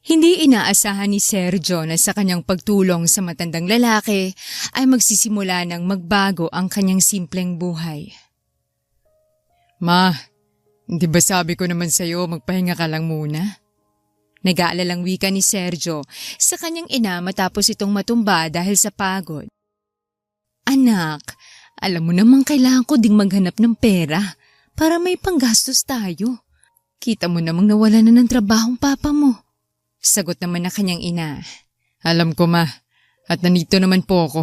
Hindi inaasahan ni Sergio na sa kanyang pagtulong sa matandang lalaki ay magsisimula ng magbago ang kanyang simpleng buhay. Ma, hindi ba sabi ko naman sa'yo magpahinga ka lang muna? Nag-aalalang wika ni Sergio sa kanyang ina matapos itong matumba dahil sa pagod. Anak, alam mo namang kailangan ko ding maghanap ng pera para may panggastos tayo. Kita mo namang nawala na ng trabahong papa mo. Sagot naman ng kanyang ina. Alam ko, ma, at nandito naman po ako.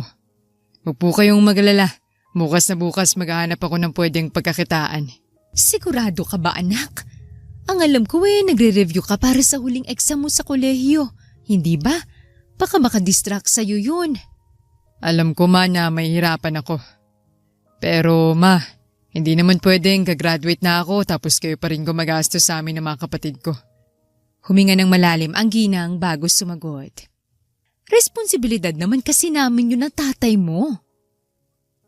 Huwag po kayong magalala. Bukas na bukas maghahanap ako ng pwedeng pagkakitaan. Sigurado ka ba, anak? Ang alam ko nagre-review ka para sa huling exam mo sa kolehiyo. Hindi ba? Baka makadistract sa'yo yun. Alam ko, ma, na mahihirapan ako. Pero, ma, hindi naman pwedeng gagraduate na ako tapos kayo pa rin gumagastos sa amin ng mga kapatid ko. Huminga ng malalim ang ginang bago sumagot. Responsibilidad naman kasi namin yun ng tatay mo.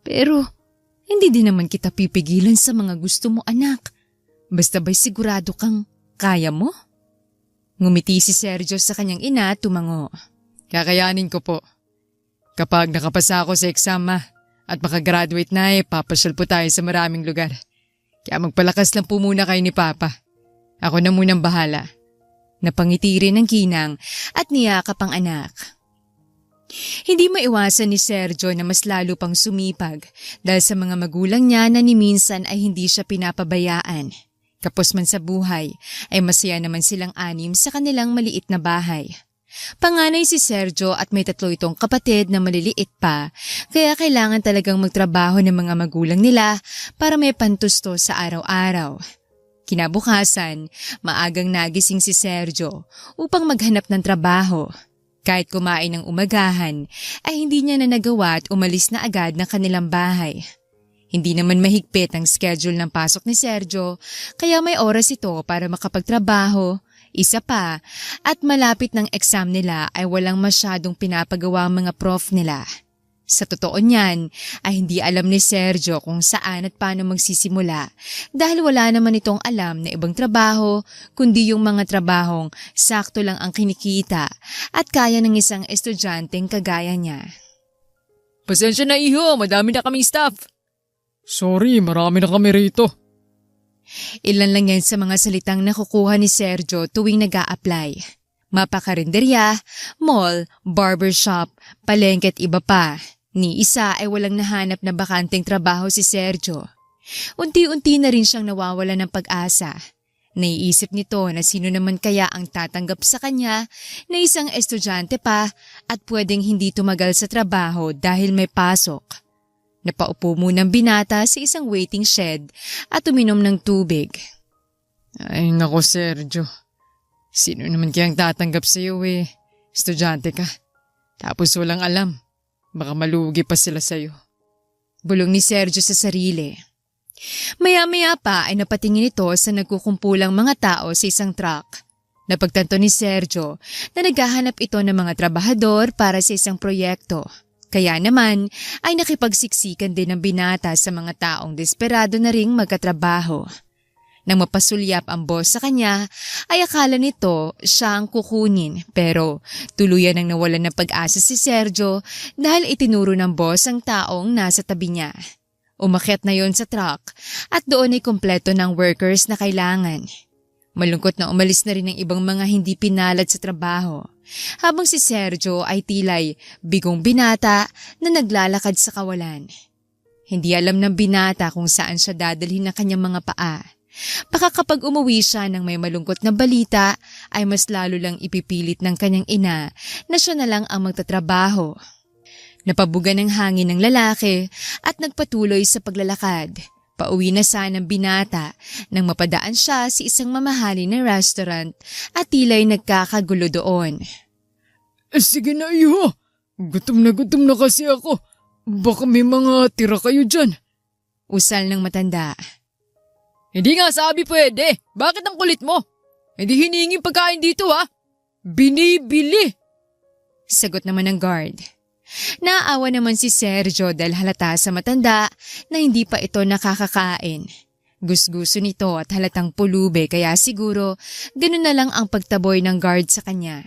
Pero, hindi din naman kita pipigilan sa mga gusto mo, anak. Basta ba'y sigurado kang kaya mo? Ngumiti si Sergio sa kanyang ina at tumango. Kakayanin ko po. Kapag nakapasa ako sa exam, ma, at makagraduate na papasyal po tayo sa maraming lugar. Kaya magpalakas lang po muna kayo ni Papa. Ako na munang bahala. Napangiti rin ng ginang at niyakap ang anak. Hindi maiwasan ni Sergio na mas lalo pang sumipag dahil sa mga magulang niya na ni minsan ay hindi siya pinapabayaan. Kapos man sa buhay ay masaya naman silang anim sa kanilang maliit na bahay. Panganay si Sergio at may 3 itong kapatid na maliliit pa, kaya kailangan talagang magtrabaho ng mga magulang nila para may pantusto sa araw-araw. Kinabukasan, maagang nagising si Sergio upang maghanap ng trabaho. Kahit kumain ng umagahan, ay hindi niya na nagawa at umalis na agad ng kanilang bahay. Hindi naman mahigpit ang schedule ng pasok ni Sergio, kaya may oras ito para makapagtrabaho. Isa pa, at malapit ng exam nila ay walang masyadong pinapagawa ang mga prof nila. Sa totoo niyan, ay hindi alam ni Sergio kung saan at paano magsisimula dahil wala naman itong alam na ibang trabaho kundi yung mga trabahong sakto lang ang kinikita at kaya ng isang estudyanteng kagaya niya. Pasensya na, iho, madami na kaming staff. Sorry, marami na kami rito. Ilan lang yan sa mga salitang nakukuha ni Sergio tuwing nag-a-apply. Mapakarinderya, mall, barbershop, palengke at iba pa. Ni isa ay walang nahanap na bakanteng trabaho si Sergio. Unti-unti na rin siyang nawawala ng pag-asa. Naiisip nito na sino naman kaya ang tatanggap sa kanya na isang estudyante pa at pwedeng hindi tumagal sa trabaho dahil may pasok. Napaupo munang binata sa isang waiting shed at uminom ng tubig. Ay nako, Sergio. Sino naman kayang tatanggap sa iyo Estudyante ka. Tapos walang alam. Baka malugi pa sila sa iyo. Bulong ni Sergio sa sarili. Maya-maya pa ay napatingin ito sa nagkukumpulang mga tao sa isang truck. Napagtanto ni Sergio na naghahanap ito ng mga trabahador para sa isang proyekto. Kaya naman ay nakipagsiksikan din ng binata sa mga taong desperado na ring magkatrabaho. Nang mapasulyap ang boss sa kanya, ay akala nito siya ang kukunin pero tuluyan ang nawalan ng pag-asa si Sergio dahil itinuro ng boss ang taong nasa tabi niya. Umakyat na yon sa truck at doon ay kumpleto ng workers na kailangan. Malungkot na umalis na rin ang ibang mga hindi pinalad sa trabaho habang si Sergio ay tilay bigong binata na naglalakad sa kawalan. Hindi alam ng binata kung saan siya dadalhin ng kanyang mga paa. Baka kapag umuwi siya ng may malungkot na balita ay mas lalo lang ipipilit ng kanyang ina na siya na lang ang magtatrabaho. Napabuga ng hangin ng lalaki at nagpatuloy sa paglalakad. Pauwi na sana ng binata nang mapadaan siya sa isang mamahalin na restaurant at tila'y nagkakagulo doon. Sige na, iho. Gutom na kasi ako. Baka may mga tira kayo dyan. Usal ng matanda. Hindi nga sabi pwede. Bakit ang kulit mo? Hindi hinihinging pagkain dito Binibili. Sagot naman ng guard. Naawa naman si Sergio dahil halata sa matanda na hindi pa ito nakakakain. Gusguso nito at halatang pulube kaya siguro ganun na lang ang pagtaboy ng guard sa kanya.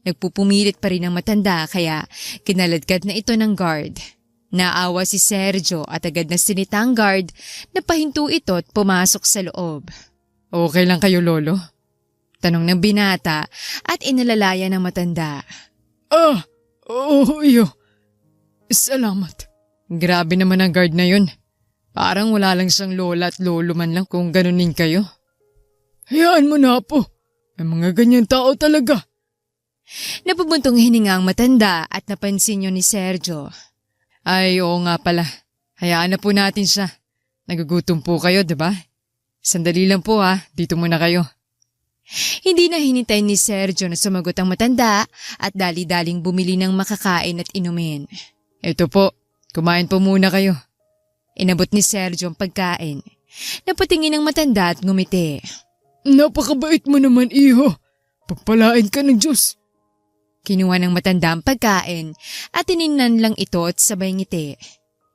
Nagpupumilit pa rin ang matanda kaya kinaladkad na ito ng guard. Naawa si Sergio at agad na sinita ang guard na pahinto ito at pumasok sa loob. Okay lang kayo, Lolo? Tanong ng binata at inalalaya ng matanda. Oo, iyo. Salamat. Grabe naman ang guard na yun. Parang wala lang siyang lola at lolo man lang kung ganunin kayo. Hayaan mo na po. May mga ganyan tao talaga. Napubuntong hininga ang matanda at napansin niyo ni Sergio. Ay, oo nga pala. Hayaan na po natin siya. Nagugutom po kayo, diba? Sandali lang po dito muna kayo. Hindi na hinintay ni Sergio na sumagot ang matanda at dali-daling bumili ng makakain at inumin. Ito po, kumain po muna kayo. Inabot ni Sergio ang pagkain. Napatingin ang matanda at ngumiti. Napakabait mo naman, iho. Pagpalain ka ng Diyos. Kinuha ng matanda ang pagkain at tiningnan lang ito at sabay ngiti.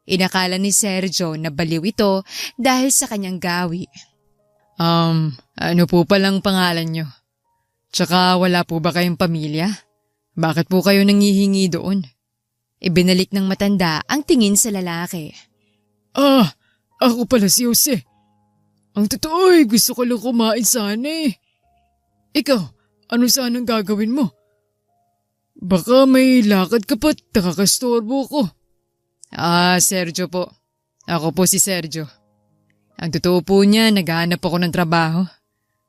Inakala ni Sergio na baliw ito dahil sa kanyang gawi. Ano po palang pangalan nyo? Tsaka wala po ba kayong pamilya? Bakit po kayo nangihingi doon? Ibinalik ng matanda ang tingin sa lalaki. Ako pala si Jose. Ang totoo gusto ko lang kumain sana eh. Ikaw, ano sanang gagawin mo? Baka may lakad ka pa't nakakastorbo ko. Sergio po. Ako po si Sergio. Ang totoo po niya, naghahanap ako ng trabaho.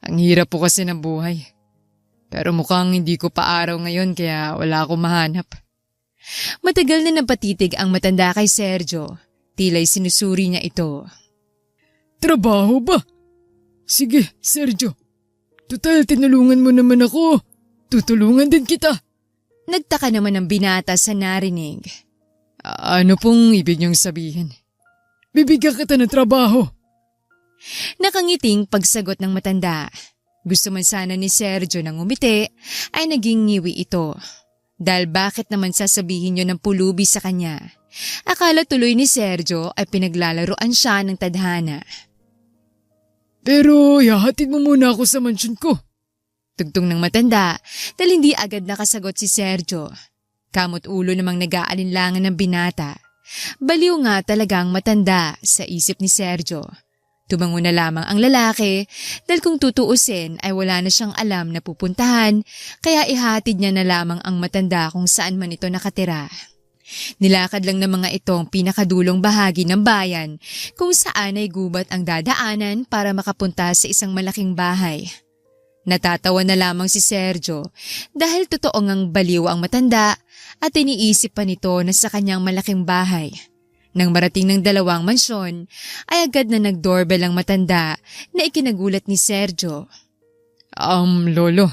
Ang hirap po kasi ng buhay. Pero mukhang hindi ko pa araw ngayon kaya wala akong mahanap. Matagal na napatitig ang matanda kay Sergio. Tila'y sinusuri niya ito. Trabaho ba? Sige, Sergio. Total, tinulungan mo naman ako. Tutulungan din kita. Nagtaka naman ang binata sa narinig. Ano pong ibig niyong sabihin? Bibigyan kita ng trabaho. Nakangiting pagsagot ng matanda. Gusto man sana ni Sergio nang umiti ay naging ngiwi ito. Dahil bakit naman sasabihin niyo ng pulubi sa kanya? Akala tuloy ni Sergio ay pinaglalaroan siya ng tadhana. Pero ihahatid mo muna ako sa mansyon ko. Tugtong ng matanda dahil hindi agad nakasagot si Sergio. Kamot ulo namang nag-aalinlangan ng binata. Baliw nga talaga ang matanda sa isip ni Sergio. Tumango na lamang ang lalaki dahil kung tutuusin ay wala na siyang alam na pupuntahan kaya ihatid niya na lamang ang matanda kung saan man ito nakatira. Nilakad lang ng mga itong pinakadulong bahagi ng bayan kung saan ay gubat ang dadaanan para makapunta sa isang malaking bahay. Natatawa na lamang si Sergio dahil totoo ngang baliw ang matanda at iniisip pa nito na sa kanyang malaking bahay. Nang marating ng dalawang mansyon, ay agad na nag-doorbell ang matanda na ikinagulat ni Sergio. Lolo,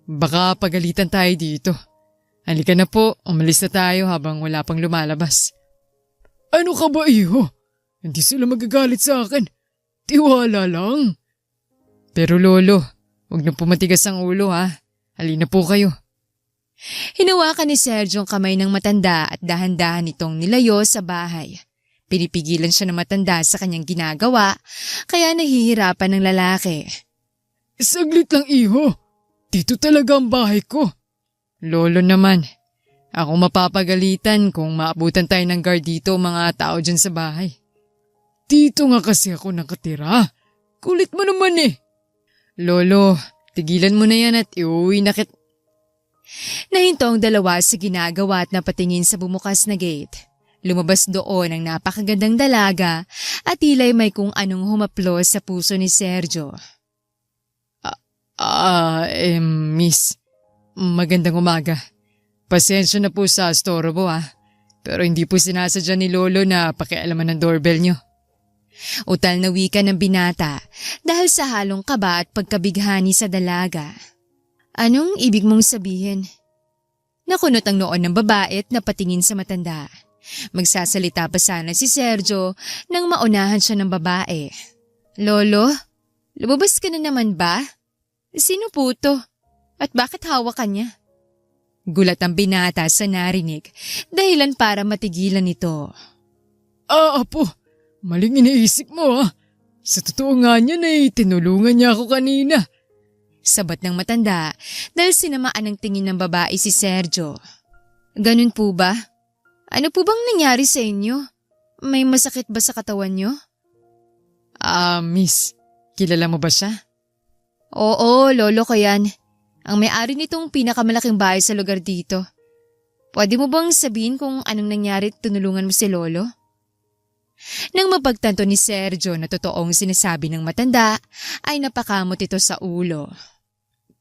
baka pagalitan tayo dito. Halika na po, umalis na tayo habang wala pang lumalabas. Ano ka ba, iho? Hindi sila magagalit sa akin. Tiwala lang. Pero Lolo, huwag na pumatigas ang ulo Halina po kayo. Hinawakan ni Sergio ang kamay ng matanda at dahan-dahan itong nilayo sa bahay. Pinipigilan siya ng matanda sa kanyang ginagawa, kaya nahihirapan ng lalaki. Saglit lang, iho. Dito talaga ang bahay ko. Lolo naman, ako mapapagalitan kung maabutan tayo ng guard dito mga tao dyan sa bahay. Dito nga kasi ako nakatira. Kulit mo naman eh. Lolo, tigilan mo na yan at iuwi na kit... Nahinto ang dalawa sa ginagawa at napatingin sa bumukas na gate. Lumabas doon ang napakagandang dalaga at tila'y may kung anong humaplos sa puso ni Sergio. Miss, magandang umaga. Pasensya na po sa storbo pero hindi po sinasadya ni Lolo na pakialaman ng doorbell niyo. Utal na wika ng binata dahil sa halong kaba at pagkabighani sa dalaga. Anong ibig mong sabihin? Nakunot ang noon ng babae at napatingin sa matanda. Magsasalita pa sana si Sergio nang maunahan siya ng babae. Lolo, lumabas ka na naman ba? Sino po to? At bakit hawak ka niya? Gulat ang binata sa narinig, dahilan para matigilan ito. Apo, maling iniisip mo Sa totoo nga niyan tinulungan niya ako kanina. Sabat ng matanda dahil sinamaan ng tingin ng babae si Sergio. Ganun po ba? Ano po bang nangyari sa inyo? May masakit ba sa katawan niyo? Miss, kilala mo ba siya? Oo, lolo ko yan. Ang may-ari nitong pinakamalaking bahay sa lugar dito. Pwede mo bang sabihin kung anong nangyari at tinulungan mo si lolo? Nang mapagtanto ni Sergio na totoong sinasabi ng matanda, ay napakamot ito sa ulo.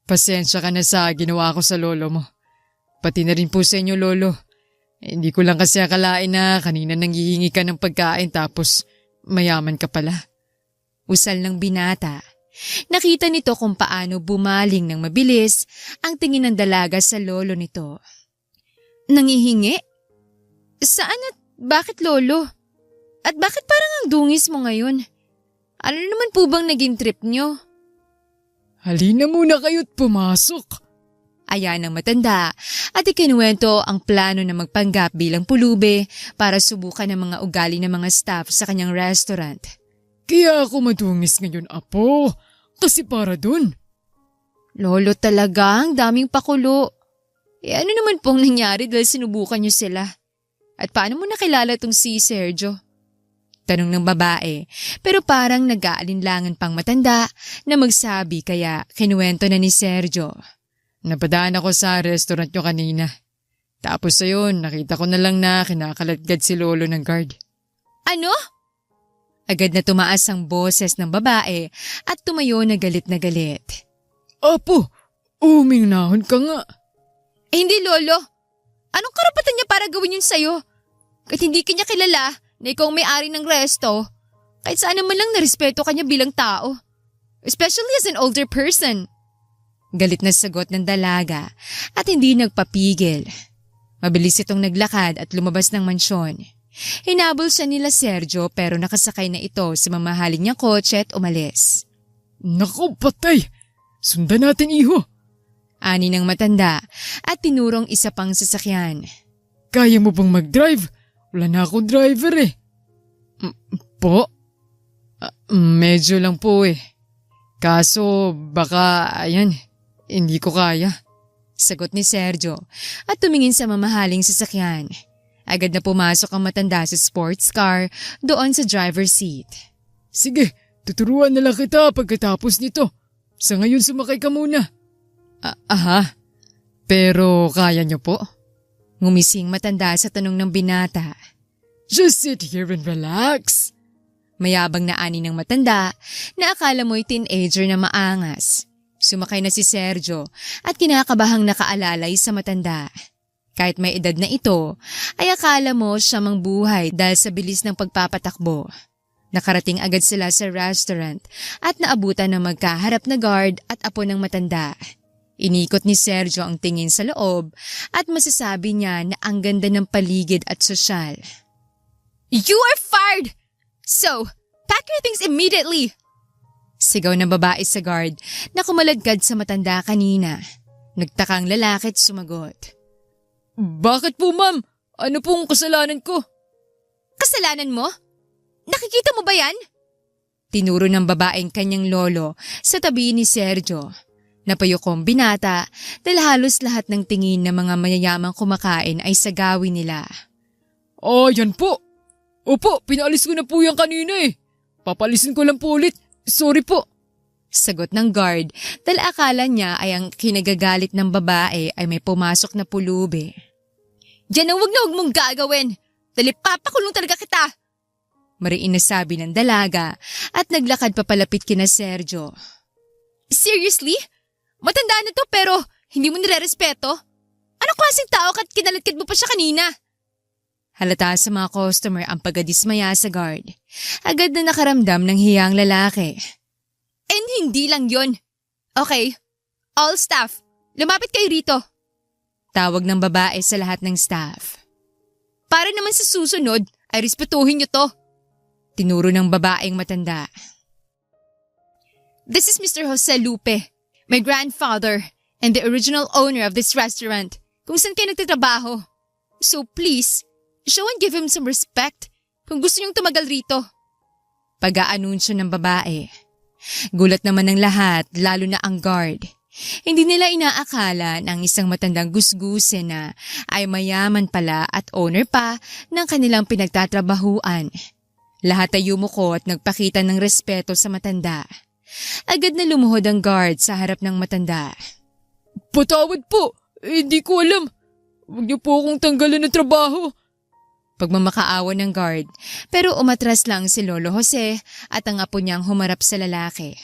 Pasensya ka na sa ginawa ko sa lolo mo. Pati na rin po sa inyo, lolo. Hindi ko lang kasi akalain na kanina nanghihingi ka ng pagkain tapos mayaman ka pala. Usal ng binata. Nakita nito kung paano bumaling ng mabilis ang tingin ng dalaga sa lolo nito. Nangihingi? Saan at bakit lolo? At bakit parang ang dungis mo ngayon? Ano naman po bang naging trip nyo? Halina muna kayo't pumasok. Ayan ang matanda at ikinuwento ang plano na magpanggap bilang pulube para subukan ang mga ugali ng mga staff sa kanyang restaurant. Kaya ako madungis ngayon, apo. Kasi para dun. Lolo talaga, ang daming pakulo. Ano naman pong nangyari dahil sinubukan niyo sila? At paano mo nakilala tong si Sergio? Tanong ng babae, pero parang nag-aalinlangan pang matanda na magsabi kaya kinuwento na ni Sergio. Napadaan ako sa restaurant nyo kanina. Tapos ayun, nakita ko na lang na kinakaladkad si lolo ng guard. Ano? Agad na tumaas ang boses ng babae at tumayo na galit na galit. Apo, umingnahon ka nga. Hindi lolo. Anong karapatan niya para gawin yun sa'yo? Kahit hindi kanya kilala na ikaw ang may-ari ng resto, kahit saan naman lang narespeto kanya bilang tao. Especially as an older person. Galit na sagot ng dalaga at hindi nagpapigil. Mabilis itong naglakad at lumabas ng mansyon. Hinabol siya nila Sergio pero nakasakay na ito sa mamahaling niyang kotse at umalis. Naku, patay! Sundan natin, iho! Ani ng matanda at tinurong isa pang sasakyan. Kaya mo bang mag-drive? Wala na akong driver Po? Medyo lang po Kaso baka, hindi ko kaya. Sagot ni Sergio at tumingin sa mamahaling sasakyan. Agad na pumasok ang matanda sa sports car doon sa driver's seat. Sige, tuturuan na lang kita pagkatapos nito. Sa ngayon sumakay ka muna. Aha, pero kaya niyo po? Ngumising matanda sa tanong ng binata. Just sit here and relax. Mayabang na ani ng matanda na akala mo'y teenager na maangas. Sumakay na si Sergio at kinakabahang nakaalalay sa matanda. Kahit may edad na ito, ay akala mo siya mang buhay dahil sa bilis ng pagpapatakbo. Nakarating agad sila sa restaurant at naabutan ng magkaharap na guard at apo ng matanda. Inikot ni Sergio ang tingin sa loob at masasabi niya na ang ganda ng paligid at sosyal. You are fired! So, pack your things immediately! Sigaw ng babae sa guard na kumaladkad sa matanda kanina. Nagtakang lalaki at sumagot. Bakit po, ma'am? Ano pong kasalanan ko? Kasalanan mo? Nakikita mo ba yan? Tinuro ng babaeng kanyang lolo sa tabi ni Sergio. Napayukong binata dahil halos lahat ng tingin ng mga mayayamang kumakain ay sa gawin nila. Yan po. Opo, pinaalis ko na po yan kanina Papalisin ko lang po ulit. Sorry po. Sagot ng guard dahil akala niya ay ang kinagagalit ng babae ay may pumasok na pulubi. Diyan ang huwag mong gagawin. Dahil papakulong talaga kita. Mariin na sabi ng dalaga at naglakad papalapit kina Sergio. Seriously? Matanda na to pero hindi mo nire-respeto? Ano klaseng tao kat kinalatkad mo pa siya kanina? Halata sa mga customer ang pagkadismaya sa guard. Agad na nakaramdam ng hiyang lalaki. And hindi lang yon. Okay, all staff, lumapit kayo rito. Tawag ng babae sa lahat ng staff. Para naman sa susunod ay respetuhin niyo to. Tinuro ng babaeng matanda. This is Mr. Jose Lupe, my grandfather and the original owner of this restaurant kung saan kayo nagtatrabaho. So please, show and give him some respect kung gusto niyong tumagal rito. Pag-aanunsyo ng babae. Gulat naman ng lahat, lalo na ang guard. Hindi nila inaakala na ang isang matandang gusgusin na ay mayaman pala at owner pa ng kanilang pinagtatrabahuan. Lahat ay yumuko at nagpakita ng respeto sa matanda. Agad na lumuhod ang guard sa harap ng matanda. Patawad po, hindi ko alam. Huwag niyo po akong tanggalan ng trabaho. Pagmamakaawa ng guard, pero umatras lang si Lolo Jose at ang apo niyang humarap sa lalaki.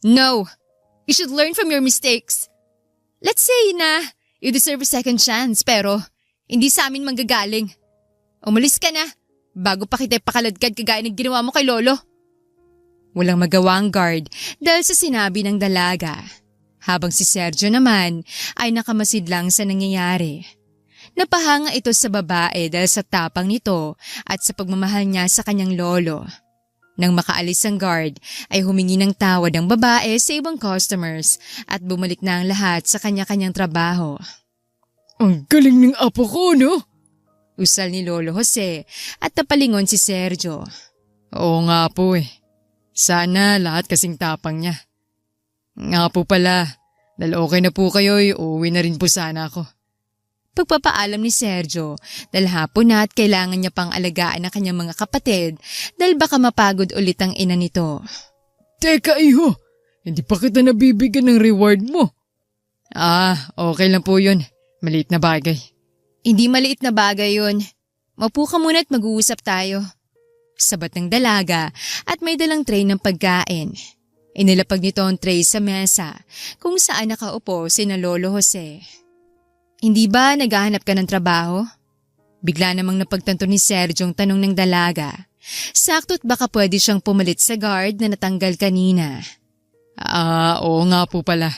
No! You should learn from your mistakes. Let's say na you deserve a second chance pero hindi sa amin manggagaling. Umalis ka na bago pa kita pakaladkad kagaya ng ginawa mo kay Lolo. Walang magawa ang guard dahil sa sinabi ng dalaga. Habang si Sergio naman ay nakamasid lang sa nangyayari. Napahanga ito sa babae dahil sa tapang nito at sa pagmamahal niya sa kanyang lolo. Nang makaalis ang guard ay humingi ng tawad ang babae sa ibang customers at bumalik na ang lahat sa kanya-kanyang trabaho. Ang galing ng apo ko, no? Usal ni Lolo Jose at napalingon si Sergio. Oo nga po eh. Sana lahat kasing tapang niya. Nga po pala, dahil okay na po kayo, uuwi na rin po sana ako. Pagpapaalam ni Sergio dahil hapon na at kailangan niya pang alagaan ang kanyang mga kapatid dahil baka mapagod ulit ang ina nito. Teka iho, hindi pa kita nabibigyan ng reward mo. Okay lang po yun. Maliit na bagay. Hindi maliit na bagay yun. Maupo ka muna at mag-uusap tayo. Sabat ng dalaga at may dalang tray ng pagkain. Inilapag nito ang tray sa mesa kung saan nakaupo sina Lolo Jose. Hindi ba naghahanap ka ng trabaho? Bigla namang napagtanto ni Sergio ang tanong ng dalaga. Sakto't baka pwede siyang pumalit sa guard na natanggal kanina. Oo nga po pala.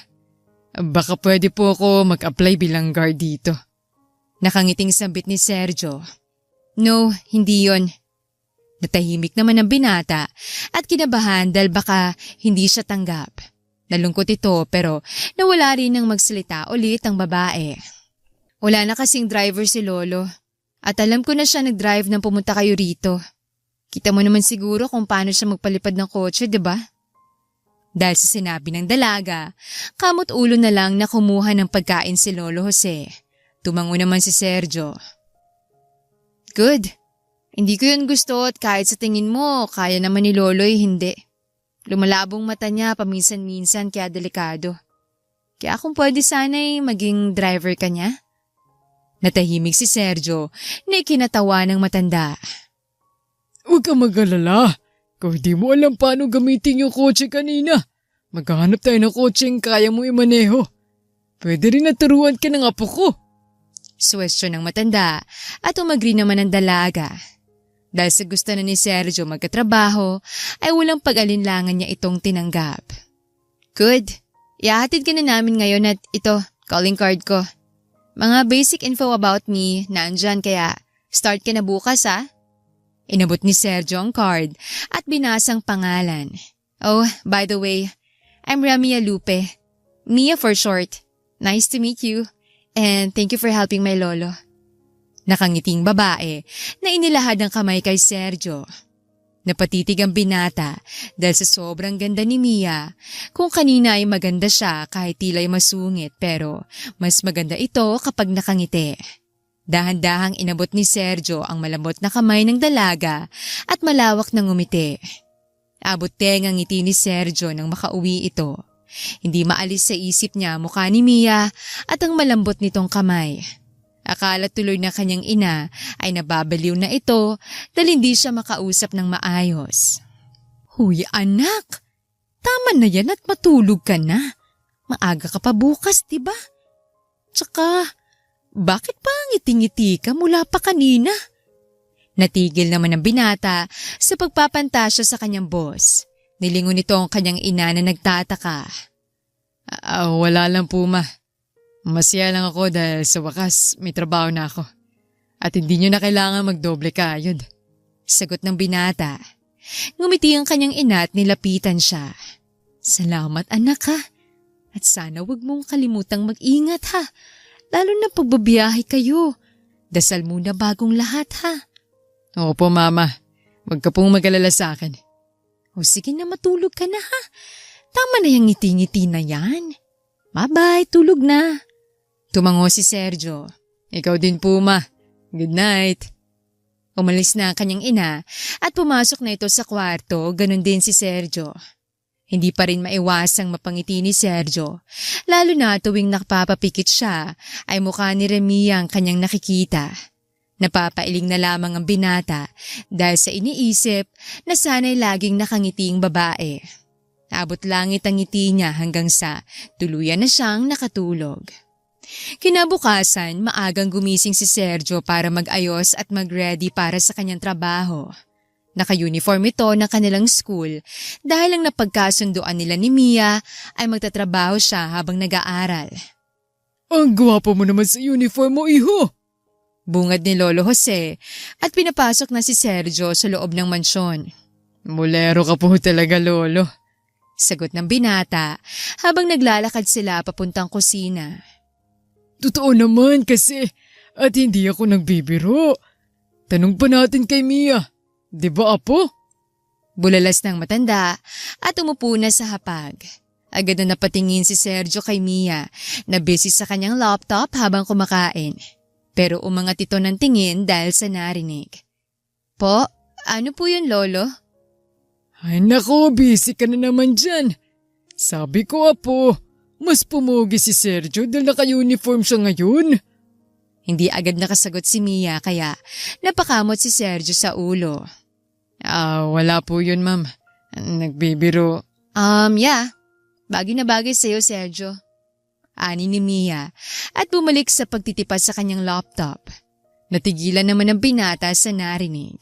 Baka pwede po ako mag-apply bilang guard dito. Nakangiting sambit ni Sergio. No, hindi yon. Natahimik naman ang binata at kinabahan dahil baka hindi siya tanggap. Nalungkot ito pero nawala rin ng magsalita ulit ang babae. Wala na kasing driver si Lolo at alam ko na siya nag-drive nang pumunta kayo rito. Kita mo naman siguro kung paano siya magpalipad ng kotse, diba? Dahil sa sinabi ng dalaga, kamot ulo na lang na kumuha ng pagkain si Lolo Jose. Tumango naman si Sergio. Good. Hindi ko yun gusto at kahit sa tingin mo, kaya naman ni Lolo'y hindi. Lumalabong mata niya paminsan-minsan kaya delikado. Kaya kung pwede sana'y maging driver ka niya. Natahimik si Sergio na ikinatawa ng matanda. Huwag kang mag-alala. Kung di mo alam paano gamitin yung kotse kanina, maghahanap tayo ng kotseng kaya mo imaneho. Pwede rin naturuan ka ng apo ko. Suwestyon ng matanda at umagri naman ang dalaga. Dahil sa gusto na ni Sergio magkatrabaho, ay walang pag-alinlangan niya itong tinanggap. Good. Ihahatid ka na namin ngayon at ito, calling card ko. Mga basic info about me, nandyan kaya start ka na bukas ha? Inabot ni Sergio ang card at binasang pangalan. Oh, by the way, I'm Ramia Lupe. Mia for short. Nice to meet you and thank you for helping my lolo. Nakangiting babae na inilahad ang kamay kay Sergio. Napatitig ang binata dahil sa sobrang ganda ni Mia. Kung kanina ay maganda siya kahit tila'y masungit pero mas maganda ito kapag nakangiti. Dahan-dahang inabot ni Sergio ang malambot na kamay ng dalaga at malawak na ngumiti. Abot-teng ang ngiti ni Sergio nang makauwi ito. Hindi maalis sa isip niya mukha ni Mia at ang malambot nitong kamay. Akala tuloy na kanyang ina ay nababaliw na ito dahil hindi siya makausap ng maayos. Huy anak, tama na yan at matulog ka na. Maaga ka pa bukas, diba? Tsaka, bakit pa ngiti-ngiti ka mula pa kanina? Natigil naman ang binata sa pagpapantasya sa kanyang boss. Nilingon nito ang kanyang ina na nagtataka. Wala lang po ma. Masaya lang ako dahil sa wakas may trabaho na ako. At hindi nyo na kailangan magdoble kayod. Sagot ng binata. Ngumiti ang kanyang ina at nilapitan siya. Salamat anak ha. At sana wag mong kalimutang mag-ingat ha. Lalo na pagbabiyahe kayo. Dasal muna bagong lahat ha. Opo mama. Huwag ka pong mag-alala sa akin. O sige na, matulog ka na ha. Tama na yung ngiti-ngiti na yan. Bye-bye, tulog na. Tumango si Sergio. Ikaw din po, ma. Good night. Umalis na ang kanyang ina at pumasok na ito sa kwarto, ganun din si Sergio. Hindi pa rin maiwasang mapangiti ni Sergio, lalo na tuwing nakapapikit siya ay mukha ni Remia ang kanyang nakikita. Napapailing na lamang ang binata dahil sa iniisip na sana'y laging nakangiting babae. Abot langit ang ngiti niya hanggang sa tuluyan na siyang nakatulog. Kinabukasan, maagang gumising si Sergio para mag-ayos at mag-ready para sa kanyang trabaho. Naka-uniform ito ng kanilang school dahil ang napagkasunduan nila ni Mia ay magtatrabaho siya habang nag-aaral. Ang gwapo mo naman sa uniform mo, iho! Bungad ni Lolo Jose at pinapasok na si Sergio sa loob ng mansyon. Mulero ka po talaga, Lolo. Sagot ng binata habang naglalakad sila papuntang kusina. Totoo naman kasi at hindi ako nagbibiro. Tanong pa natin kay Mia. Di ba, apo? Bulalas ng matanda at umupo na sa hapag. Agad na napatingin si Sergio kay Mia na busy sa kanyang laptop habang kumakain. Pero umangat ito ng tingin dahil sa narinig. Po, ano po yun, Lolo? Ay nako, busy ka na naman dyan. Sabi ko, apo, mas pumugi si Sergio dahil naka-uniform siya ngayon. Hindi agad nakasagot si Mia kaya napakamot si Sergio sa ulo. Wala po yun, ma'am. Nagbibiro. Yeah. Bagay na bagay sa'yo, Sergio. Ani ni Mia at bumalik sa pagtitipas sa kanyang laptop. Natigilan naman ang binata sa narinig.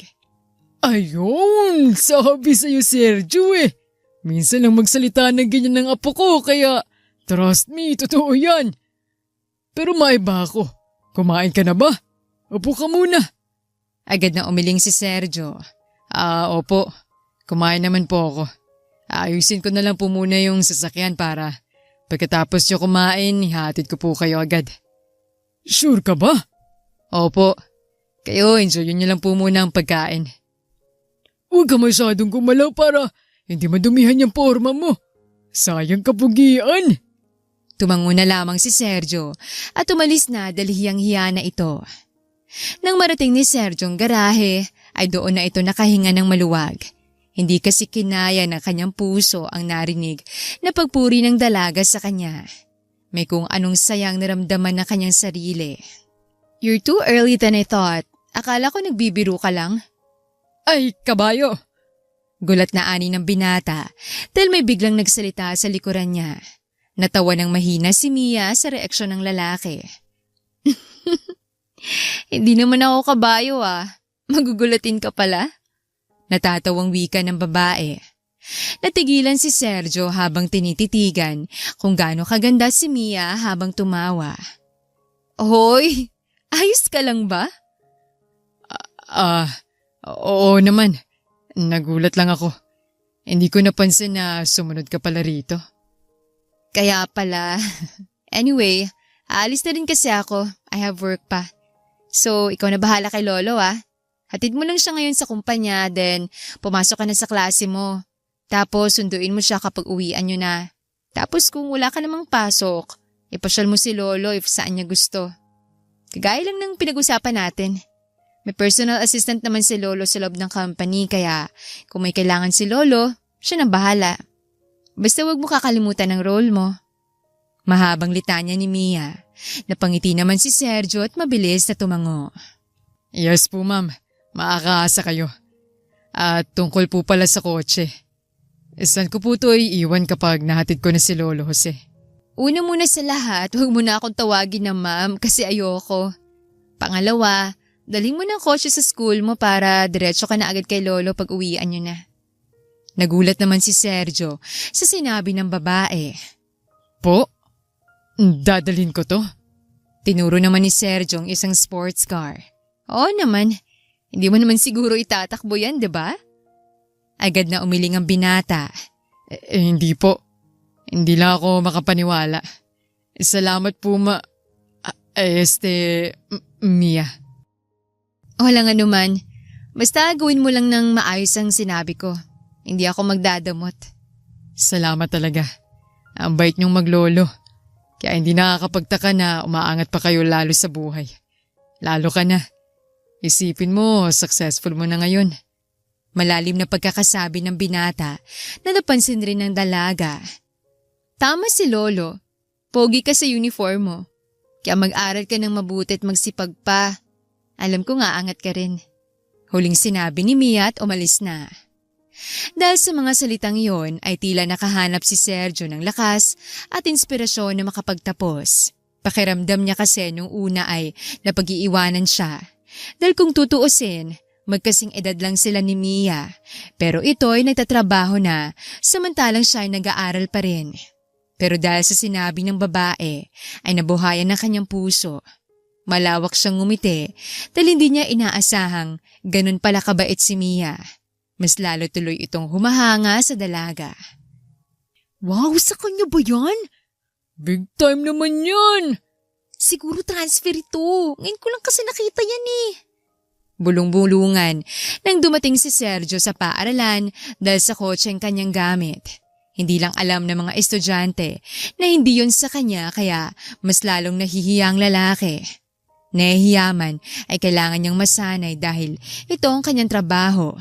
Ayun, sabi sa'yo, Sergio eh. Minsan lang magsalita ng ganyan ng apo ko kaya trust me, totoo yan. Pero maiba ako. Kumain ka na ba? Upo ka muna. Agad na umiling si Sergio. Opo. Kumain naman po ako. Ayusin ko na lang po muna yung sasakyan para pagkatapos nyo kumain, ihatid ko po kayo agad. Sure ka ba? Opo. Kayo, enjoy nyo lang po muna ang pagkain. Huwag ka masyadong gumalaw para hindi madumihan yung forma mo. Sayang kapugian. Tumango na lamang si Sergio at umalis na dahil hiyang-hiya na ito. Nang marating ni Sergio ang garahe, ay doon na ito nakahinga ng maluwag. Hindi kasi kinaya ng kanyang puso ang narinig na pagpuri ng dalaga sa kanya. May kung anong sayang naramdaman ng kanyang sarili. You're too early than I thought. Akala ko nagbibiro ka lang. Ay, kabayo! Gulat na ani ng binata dahil may biglang nagsalita sa likuran niya. Natawa ng mahina si Mia sa reaksyon ng lalaki. Hindi naman ako kabayo Magugulatin ka pala? Natatawang wika ng babae. Natigilan si Sergio habang tinititigan kung gaano kaganda si Mia habang tumawa. Hoy, ayos ka lang ba? Oo naman. Nagulat lang ako. Hindi ko napansin na sumunod ka pala rito. Kaya pala. Anyway, aalis na rin kasi ako. I have work pa. So, ikaw na bahala kay Lolo Hatid mo lang siya ngayon sa kumpanya, then pumasok ka na sa klase mo. Tapos sunduin mo siya kapag uwian nyo na. Tapos kung wala ka namang pasok, ipasyal mo si Lolo if saan niya gusto. Kagaya lang ng pinag-usapan natin. May personal assistant naman si Lolo sa loob ng company kaya kung may kailangan si Lolo, siya na bahala. Basta wag mo kakalimutan ang role mo. Mahabang litanya ni Mia. Napangiti naman si Sergio at mabilis na tumango. Yes po, ma'am. Maakaasa kayo. At tungkol po pala sa kotse. Saan ko po ito iiwan kapag nahatid ko na si Lolo Jose? Una muna sa lahat, huwag mo na akong tawagin na ma'am kasi ayoko. Pangalawa, dalhin mo ng kotse sa school mo para diretso ka na agad kay Lolo pag uwian nyo na. Nagulat naman si Sergio sa sinabi ng babae. Po? Dadalhin ko to? Tinuro naman ni Sergio ang isang sports car. Oo naman, hindi mo naman siguro itatakbo yan, diba? Agad na umiling ang binata. Hindi po. Hindi lang ako makapaniwala. Salamat po Mia. Walang anuman. Basta gawin mo lang ng maayos ang sinabi ko. Hindi ako magdadamot. Salamat talaga. Ang bait niyong maglolo. Kaya hindi nakakapagtaka na umaangat pa kayo lalo sa buhay. Lalo ka na. Isipin mo, successful mo na ngayon. Malalim na pagkakasabi ng binata na napansin rin ng dalaga. Tama si Lolo. Pogi ka sa uniform mo. Kaya mag-aral ka ng mabuti at magsipag pa. Alam ko nga angat ka rin. Huling sinabi ni Mia at umalis na. Dahil sa mga salitang iyon ay tila nakahanap si Sergio ng lakas at inspirasyon na makapagtapos. Pakiramdam niya kasi nung una ay napag-iiwanan siya. Dahil kung tutuusin, magkasing edad lang sila ni Mia. Pero ito ay nagtatrabaho na samantalang siya ay nag-aaral pa rin. Pero dahil sa sinabi ng babae ay nabuhayan ng kanyang puso. Malawak siyang ngumiti dahil hindi niya inaasahang ganun pala kabait si Mia. Mas lalo tuloy itong humahanga sa dalaga. Wow, sa kanya ba yan? Big time naman yan! Siguro transfer ito. Ngayon ko lang kasi nakita yan eh. Bulong-bulungan nang dumating si Sergio sa paaralan dahil sa kotseng kanyang gamit. Hindi lang alam ng mga estudyante na hindi yun sa kanya kaya mas lalong nahihiyang lalaki. Nahihiyaman ay kailangan niyang masanay dahil ito ang kanyang trabaho.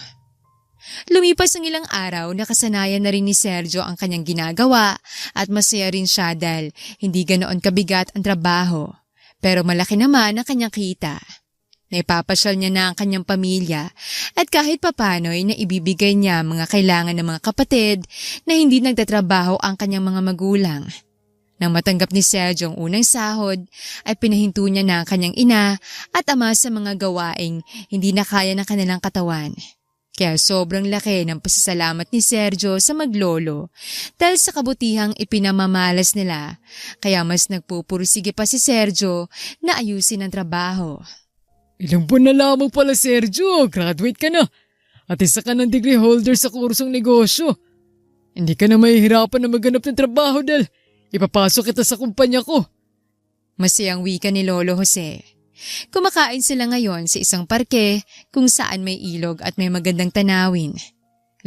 Lumipas ang ilang araw, nakasanayan na rin ni Sergio ang kanyang ginagawa at masaya rin siya dahil hindi ganoon kabigat ang trabaho. Pero malaki naman ang kanyang kita. Naipapasyal niya na ang kanyang pamilya at kahit papano ay naibibigay niya mga kailangan ng mga kapatid na hindi nagtatrabaho ang kanyang mga magulang. Nang matanggap ni Sergio ang unang sahod, ay pinahinto niya na ang kanyang ina at ama sa mga gawaing hindi na kaya ng kanilang katawan. Kaya sobrang laki ng pasasalamat ni Sergio sa maglolo dahil sa kabutihang ipinamamalas nila. Kaya mas nagpupursige pa si Sergio na ayusin ang trabaho. Ilang buwan na lamang pala, Sergio. Graduate ka na. At isa ka ng degree holder sa kursong negosyo. Hindi ka na mahihirapan na maghanap ng trabaho dahil ipapasok kita sa kumpanya ko. Masayang wika ni Lolo Jose. Kumakain sila ngayon sa isang parke kung saan may ilog at may magandang tanawin.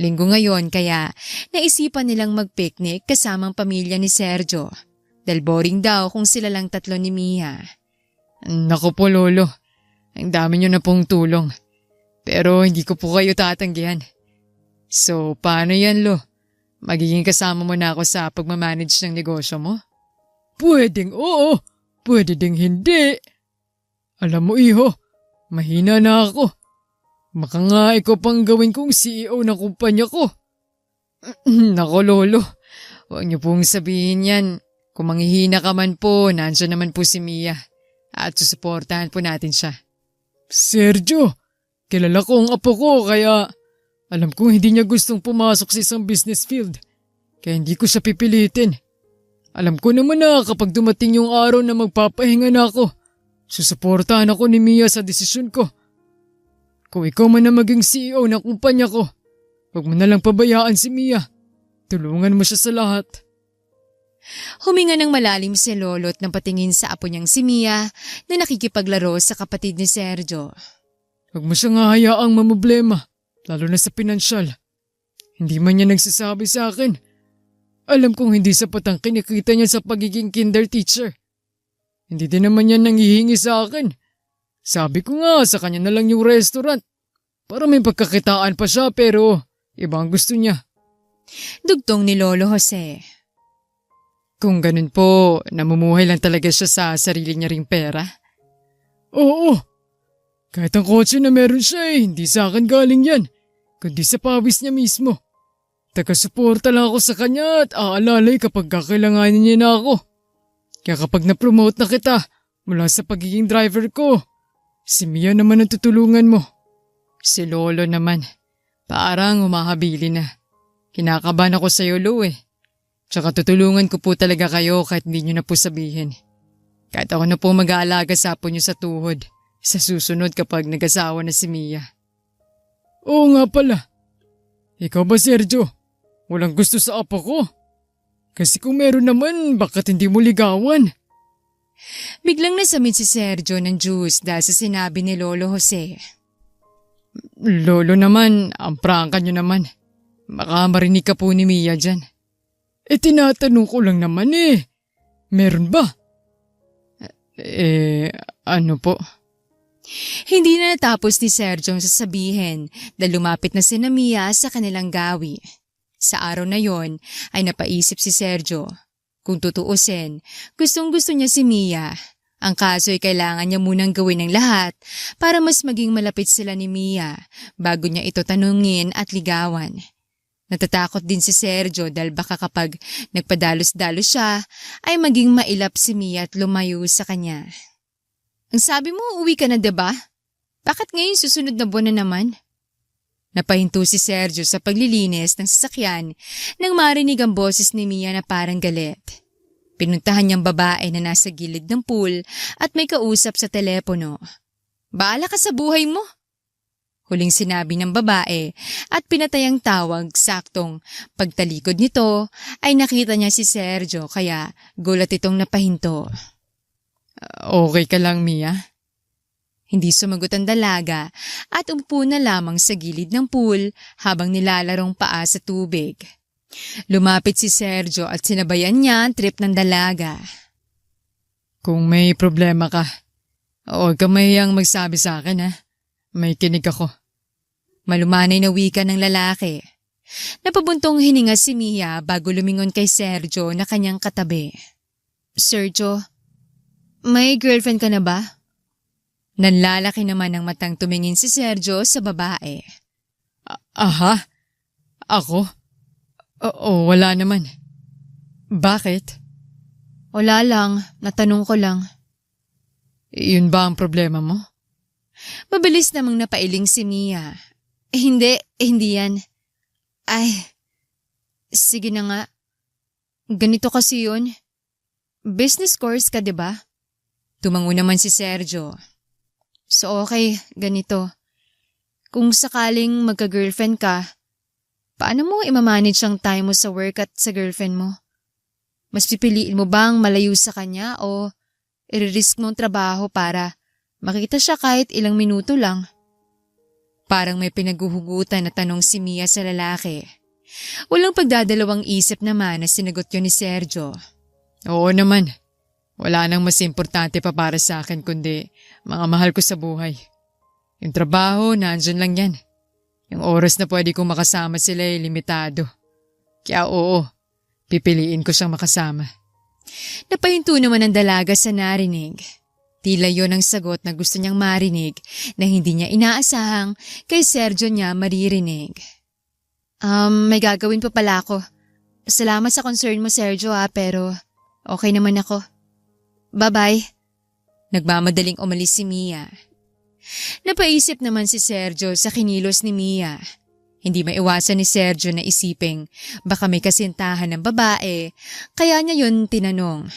Linggo ngayon kaya naisipan nilang mag-picnic kasamang pamilya ni Sergio. Dahil boring daw kung sila lang tatlo ni Mia. Naku po, Lolo. Ang dami niyo na pong tulong. Pero hindi ko po kayo tatanggihan. So, paano yan, Lo? Magiging kasama mo na ako sa pagmamanage ng negosyo mo? Pwedeng oo. Pwede ding hindi. Alam mo, iho, mahina na ako. Baka nga ikaw pang gawin kong CEO ng kumpanya ko. Nako, Lolo. Huwag niyo pong sabihin yan. Kung manghihina ka man po, nandiyan naman po si Mia. At susuportahan po natin siya. Sergio, kilala ko ang apo ko kaya alam kong hindi niya gustong pumasok sa isang business field. Kaya hindi ko siya pipilitin. Alam ko naman na kapag dumating yung araw na magpapahinga na ako, susuportahan ako ni Mia sa desisyon ko. Kung ikaw man na maging CEO ng kumpanya ko, huwag mo na lang pabayaan si Mia. Tulungan mo siya sa lahat. Huminga ng malalim si Lolo at napatingin sa apo niyang si Mia na nakikipaglaro sa kapatid ni Sergio. Huwag mo siyang hahayaang mamoblema, lalo na sa pinansyal. Hindi man niya nagsasabi sa akin. Alam kong hindi sapat ang kinikita niya sa pagiging kinder teacher. Hindi din naman niya nanghihingi sa akin. Sabi ko nga sa kanya na lang yung restaurant. Para may pagkakitaan pa siya pero ibang gusto niya. Dugtong ni Lolo Jose. Kung ganun po, namumuhay lang talaga siya sa sarili niya ring pera? Oo. Kahit ang kotse na meron siya hindi sa akin galing yan. Kundi sa pawis niya mismo. Taga-suporta lang ako sa kanya at aalalay kapag kakailanganin niya na ako. Kaya kapag na-promote na kita mula sa pagiging driver ko, si Mia naman ang tutulungan mo. Si Lolo naman, parang humahabili na. Kinakabahan ako sa'yo, Lo eh. Tsaka tutulungan ko po talaga kayo kahit hindi nyo na po sabihin. Kahit ako na po mag-aalaga sa apo nyo sa tuhod, sa susunod kapag nag-asawa na si Mia. Oo nga pala. Ikaw ba, Sergio? Walang gusto sa apo ko? Kasi kung meron naman, bakit hindi mo ligawan? Biglang nasamid si Sergio ng juice dahil sa sinabi ni Lolo Jose. Lolo naman, ang prangka nyo naman. Baka marinig ka po ni Mia dyan. Tinatanong ko lang naman eh. Meron ba? Ano po? Hindi na natapos ni Sergio ang sasabihin dahil lumapit na si Mia sa kanilang gawi. Sa araw na yon ay napaisip si Sergio. Kung tutuusin, gustong-gusto niya si Mia. Ang kaso ay kailangan niya munang gawin ng lahat para mas maging malapit sila ni Mia bago niya ito tanungin at ligawan. Natatakot din si Sergio dahil baka kapag nagpadalos-dalos siya ay maging mailap si Mia at lumayo sa kanya. Ang sabi mo, uwi ka na diba? Bakit ngayon susunod na buwan na naman? Napahinto si Sergio sa paglilinis ng sasakyan nang marinig ang boses ni Mia na parang galit. Pinuntahan niyang babae na nasa gilid ng pool at may kausap sa telepono. Bahala ka sa buhay mo! Huling sinabi ng babae at pinatay ang tawag. Saktong pagtalikod nito ay nakita niya si Sergio kaya gulat itong napahinto. Okay ka lang, Mia? Hindi sumagot ang dalaga at umupo na lamang sa gilid ng pool habang nilalarong paa sa tubig. Lumapit si Sergio at sinabayan niya ang trip ng dalaga. Kung may problema ka, huwag ka mahiyang magsabi sa akin ha. May kinig ako. Malumanay na wika ng lalaki. Napabuntong hininga si Mia bago lumingon kay Sergio na kanyang katabi. Sergio, may girlfriend ka na ba? Nanlalaki naman ang matang tumingin si Sergio sa babae. Aha? Ako? Oo, wala naman. Bakit? Wala lang, natanong ko lang. Yun ba ang problema mo? Mabilis namang napailing si Mia. Hindi yan. Ay, sige na nga. Ganito kasi yun. Business course ka, diba? Tumango naman si Sergio. So okay, ganito. Kung sakaling magka-girlfriend ka, paano mo imamanage ang time mo sa work at sa girlfriend mo? Mas pipiliin mo bang malayo sa kanya o i-risk mo ang trabaho para makita siya kahit ilang minuto lang? Parang may pinaguhugutan na tanong si Mia sa lalaki. Walang pagdadalawang isip naman na sinagot yun ni Sergio. Oo naman. Wala nang mas importante pa para sa akin kundi mga mahal ko sa buhay. Yung trabaho, nandyan lang yan. Yung oras na pwede kong makasama sila ay limitado. Kaya oo, pipiliin ko siyang makasama. Napahinto naman ang dalaga sa narinig. Tila yon ang sagot na gusto niyang marinig na hindi niya inaasahang kay Sergio niya maririnig. May gagawin pa pala ako. Salamat sa concern mo, Sergio pero okay naman ako. Bye-bye. Nagmamadaling umalis si Mia. Napaisip naman si Sergio sa kinilos ni Mia. Hindi maiwasan ni Sergio na isiping baka may kasintahan ng babae, kaya niya yun tinanong.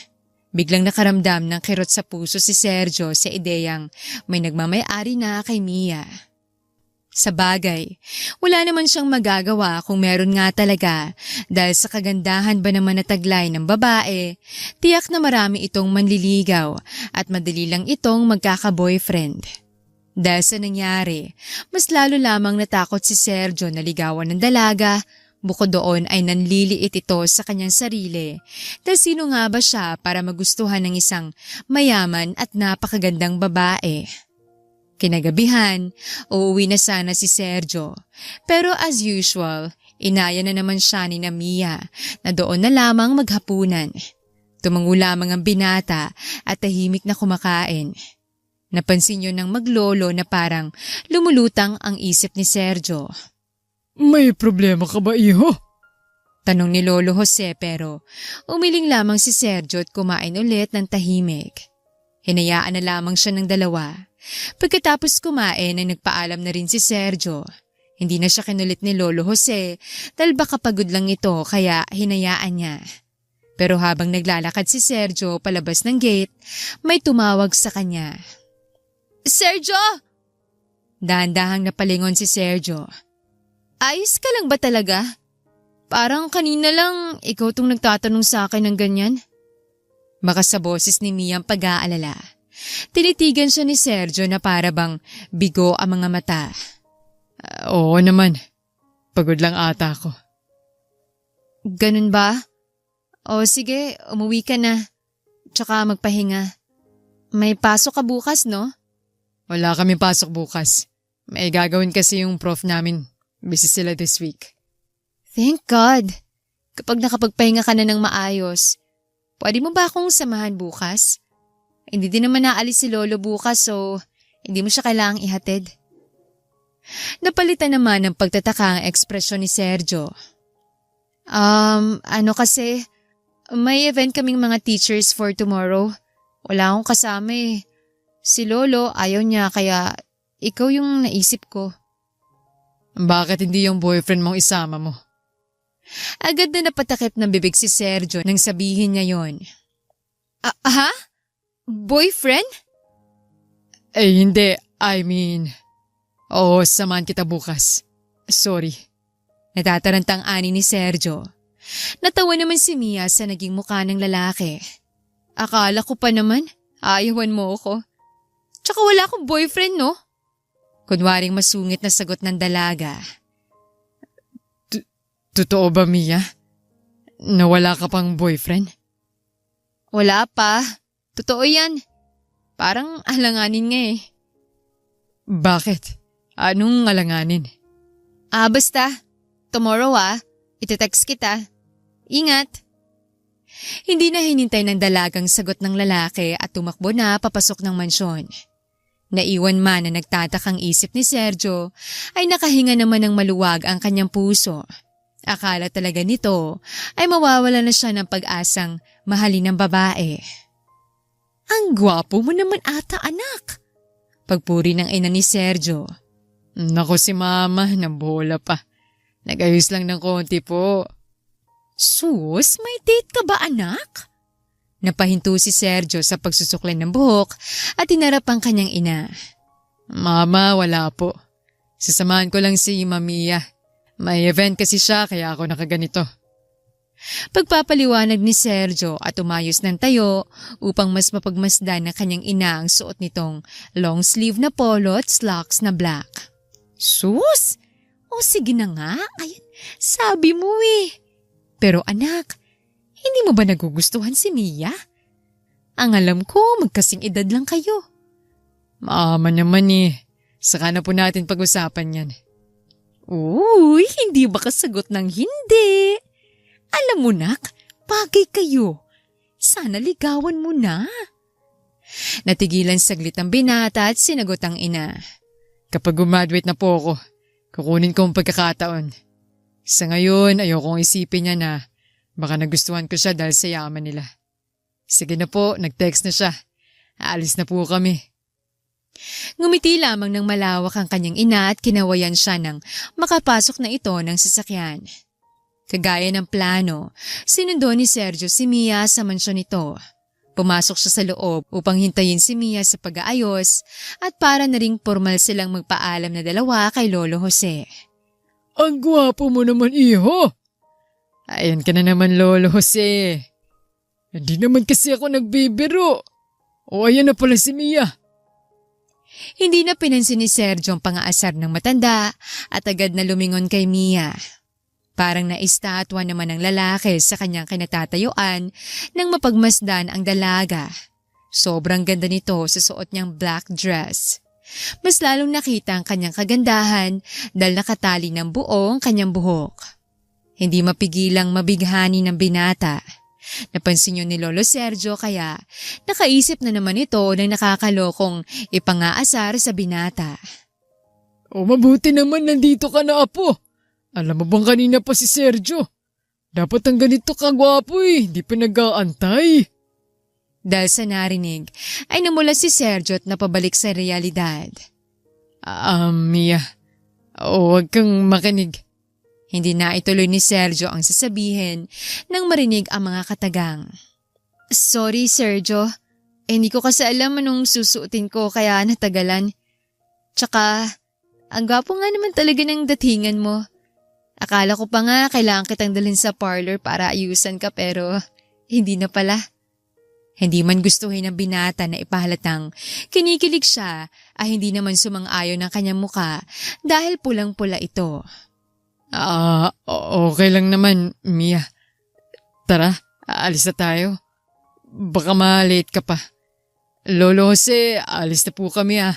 Biglang nakaramdam ng kirot sa puso si Sergio sa ideyang may nagmamay-ari na kay Mia. Sa bagay, wala naman siyang magagawa kung meron nga talaga dahil sa kagandahan ba naman na taglay ng babae, tiyak na marami itong manliligaw at madali lang itong magkaka-boyfriend. Dahil sa nangyari, mas lalo lamang natakot si Sergio na ligawan ng dalaga, bukod doon ay nanliliit ito sa kanyang sarili dahil sino nga ba siya para magustuhan ng isang mayaman at napakagandang babae. Kinagabihan, uuwi na sana si Sergio. Pero as usual, inaya na naman siya ni Mia na doon na lamang maghapunan. Tumango lamang ang binata at tahimik na kumakain. Napansin yun ng maglolo na parang lumulutang ang isip ni Sergio. May problema ka ba, iho? Tanong ni Lolo Jose pero umiling lamang si Sergio at kumain ulit ng tahimik. Hinayaan na lamang siya ng dalawa. Pagkatapos kumain ay nagpaalam na rin si Sergio. Hindi na siya kinulit ni Lolo Jose dahil baka pagod lang ito kaya hinayaan niya. Pero habang naglalakad si Sergio palabas ng gate, may tumawag sa kanya. Sergio! Dahan-dahang napalingon si Sergio. Ayos ka lang ba talaga? Parang kanina lang ikaw tong nagtatanong sa akin ng ganyan. Baka sa boses ni Mia ang pag-aalala. Tinitigan siya ni Sergio na para bang bigo ang mga mata. Oo naman. Pagod lang ata ako. Ganun ba? O sige, umuwi ka na. Tsaka magpahinga. May pasok ka bukas, no? Wala kami pasok bukas. May gagawin kasi yung prof namin. Busy sila this week. Thank God. Kapag nakapagpahinga ka na ng maayos, pwede mo ba akong samahan bukas? Hindi din naman naalis si Lolo bukas so hindi mo siya kailangang ihatid. Napalitan naman ng pagtataka ang ekspresyon ni Sergio. Ano kasi, may event kaming mga teachers for tomorrow. Wala akong kasama eh. Si Lolo ayaw niya kaya ikaw yung naisip ko. Bakit hindi yung boyfriend mong isama mo? Agad na napatakip ng bibig si Sergio nang sabihin niya yon. Ha? Boyfriend? Eh hindi, oo, samahan kita bukas. Sorry. Natatarantang ani ni Sergio. Natawa naman si Mia sa naging mukha ng lalaki. Akala ko pa naman, ayawan mo ako. Tsaka wala akong boyfriend, no? Kunwaring masungit na sagot ng dalaga. Totoo ba, Mia? Nawala ka pang boyfriend? Wala pa. Totoo yan. Parang alanganin nga eh. Bakit? Anong alanganin? Basta. Tomorrow itetext kita. Ingat. Hindi na hinintay ng dalagang sagot ng lalaki at tumakbo na papasok ng mansyon. Naiwan man na nagtatakang isip ni Sergio ay nakahinga naman ng maluwag ang kanyang puso. Akala talaga nito ay mawawala na siya ng pag-asang mahalin ng babae. Ang gwapo mo naman ata, anak. Pagpuri ng ina ni Sergio. Naku si mama, nabola pa. Nag-ayos lang ng konti po. Sus, may date ka ba, anak? Napahinto si Sergio sa pagsusuklay ng buhok at hinarap ang kanyang ina. Mama, wala po. Sasamahan ko lang si Mamiya. May event kasi siya kaya ako nakaganito. Pagpapaliwanag ni Sergio at umayos ng tayo upang mas mapagmasdan ng kanyang ina ang suot nitong long sleeve na polo at slacks na black. Sus! O sige na nga, ayan, sabi mo eh. Pero anak, hindi mo ba nagugustuhan si Mia? Ang alam ko, magkasing edad lang kayo. Mama naman eh. Saka na po natin pag-usapan yan. Uy, hindi ba kasagot ng hindi? Alam mo nak, bagay kayo. Sana ligawan mo na. Natigilan saglit ang binata at sinagot ang ina. Kapag graduate na po ako, kukunin ko ang pagkakataon. Sa ngayon, ayokong isipin niya na baka nagustuhan ko siya dahil sa yaman nila. Sige na po, nag-text na siya. Aalis na po kami. Ngumiti lamang ng malawak ang kanyang ina at kinawayan siya ng makapasok na ito ng sasakyan. Kagaya ng plano, sinundo ni Sergio si Mia sa mansyon nito. Pumasok siya sa loob upang hintayin si Mia sa pag-aayos at para na ring formal silang magpaalam na dalawa kay Lolo Jose. Ang gwapo mo naman, iho! Ayan ka na naman, Lolo Jose. Hindi naman kasi ako nagbibiro. O ayan na pala si Mia. Hindi na pinansin ni Sergio ang pangaasar ng matanda at agad na lumingon kay Mia. Parang naistatwa naman ng lalaki sa kanyang kinatatayuan nang mapagmasdan ang dalaga. Sobrang ganda nito sa suot niyang black dress. Mas lalong nakita ang kanyang kagandahan dahil nakatali ng buo ang kanyang buhok. Hindi mapigilang mabighani ng binata. Napansin yun ni Lolo Sergio kaya nakaisip na naman ito ng nakakalokong ipangaasar sa binata. O mabuti naman nandito ka na, apo. Alam mo bang kanina pa si Sergio? Dapat ang ganito kagwapo eh, hindi pa nag-aantay. Dahil sa narinig ay namula si Sergio at napabalik sa realidad. Mia, huwag kang makinig. Hindi na ituloy ni Sergio ang sasabihin nang marinig ang mga katagang. Sorry Sergio, hindi ko kasi alam anong susuotin ko kaya natagalan. Tsaka, ang gwapo nga naman talaga ng datingan mo. Akala ko pa nga kailangan kitang dalhin sa parlor para ayusan ka pero hindi na pala. Hindi man gustuhin ng binata na ipahalatang kinikilig siya ay hindi naman sumang-ayon ng kanyang muka dahil pulang-pula ito. Okay lang naman, Mia. Tara, aalis na tayo. Baka ma-late ka pa. Lolo Jose, alis na po kami ah.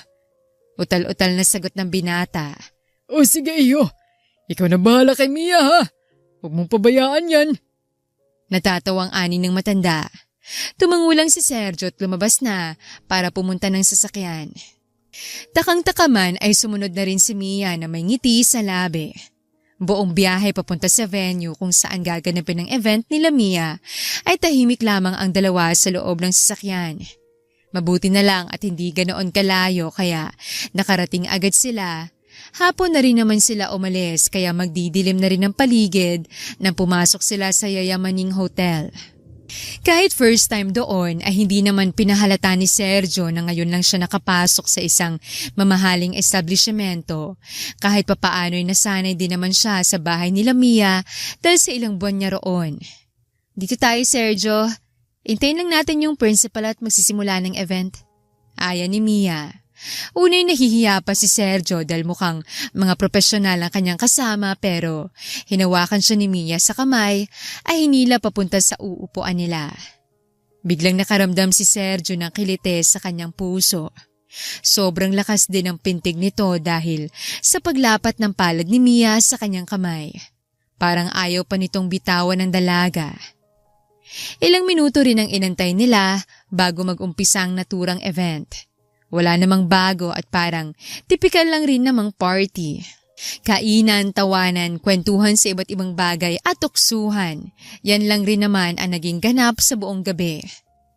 Utal-utal na sagot ng binata. O sige iyo, ikaw na bahala kay Mia ha. Huwag mong pabayaan yan. Natatawang ani ng matanda. Tumangulang si Sergio at lumabas na para pumunta ng sasakyan. Takang-taka man ay sumunod na rin si Mia na may ngiti sa labi. Buong biyahe papunta sa venue kung saan gaganapin ang event nila Mia ay tahimik lamang ang dalawa sa loob ng sasakyan. Mabuti na lang at hindi ganoon kalayo kaya nakarating agad sila. Hapon na rin naman sila umalis kaya magdidilim na rin ang paligid nang pumasok sila sa yayamaning hotel. Kahit first time doon ay hindi naman pinahalata ni Sergio na ngayon lang siya nakapasok sa isang mamahaling establishmento. Kahit papaano ay nasanay din naman siya sa bahay nila Mia dahil sa ilang buwan niya roon. Dito tayo Sergio, hintayin lang natin yung principal at magsisimula ng event. Aya ni Mia. Unay nahihiya pa si Sergio dahil mukhang mga profesional ang kanyang kasama pero hinawakan siya ni Mia sa kamay ay hinila papunta sa uupuan nila. Biglang nakaramdam si Sergio ng kilite sa kanyang puso. Sobrang lakas din ang pintig nito dahil sa paglapat ng palad ni Mia sa kanyang kamay. Parang ayaw pa nitong bitawan ng dalaga. Ilang minuto rin ang inantay nila bago mag-umpisa ang naturang event. Wala namang bago at parang tipikal lang rin namang party. Kainan, tawanan, kwentuhan sa iba't ibang bagay at tuksuhan. Yan lang rin naman ang naging ganap sa buong gabi.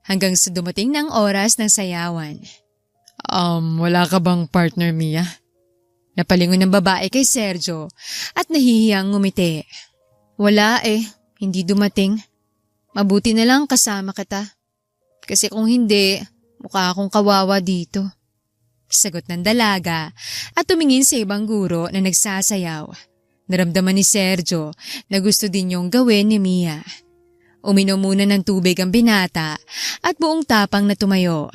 Hanggang sa dumating ng oras ng sayawan. Wala ka bang partner, Mia? Napalingon ng babae kay Sergio at nahihiyang ngumiti. Wala hindi dumating. Mabuti na lang kasama kita. Kasi kung hindi, mukha akong kawawa dito. Sagot ng dalaga at tumingin sa ibang guro na nagsasayaw. Naramdaman ni Sergio na gusto din yung gawin ni Mia. Uminom muna ng tubig ang binata at buong tapang na tumayo.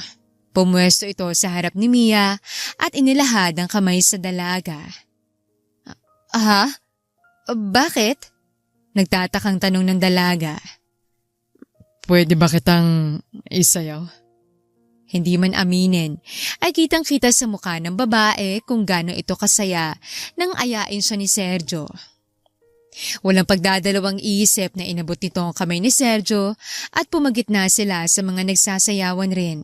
Pumwesto ito sa harap ni Mia at inilahad ang kamay sa dalaga. Bakit? Nagtatakang tanong ng dalaga. Pwede ba kitang isayaw? Hindi man aminin, ay kitang-kita sa mukha ng babae kung gaano ito kasaya nang ayain siya ni Sergio. Walang pagdadalawang isip na inabot nito ang kamay ni Sergio at pumagitna sila sa mga nagsasayawan rin.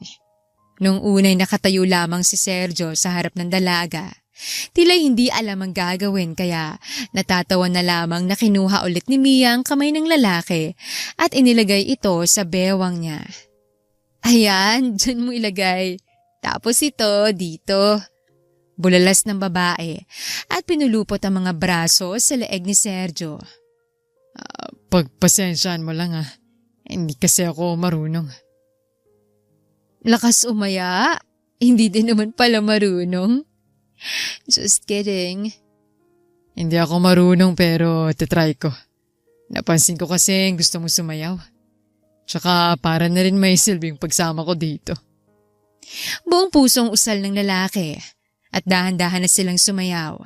Nung unay nakatayo lamang si Sergio sa harap ng dalaga, tila hindi alam ang gagawin kaya natatawa na lamang na kinuha ulit ni Mia ang kamay ng lalaki at inilagay ito sa bewang niya. Ayan, dyan mo ilagay. Tapos ito, dito. Bulalas ng babae at pinulupot ang mga braso sa leeg ni Sergio. Pagpasensyaan mo lang Hindi kasi ako marunong. Lakas umaya. Hindi din naman pala marunong. Just kidding. Hindi ako marunong pero titry ko. Napansin ko kasi gusto mo sumayaw. Tsaka para na rin may silbing pagsama ko dito. Buong pusong usal ng lalaki at dahan-dahan na silang sumayaw.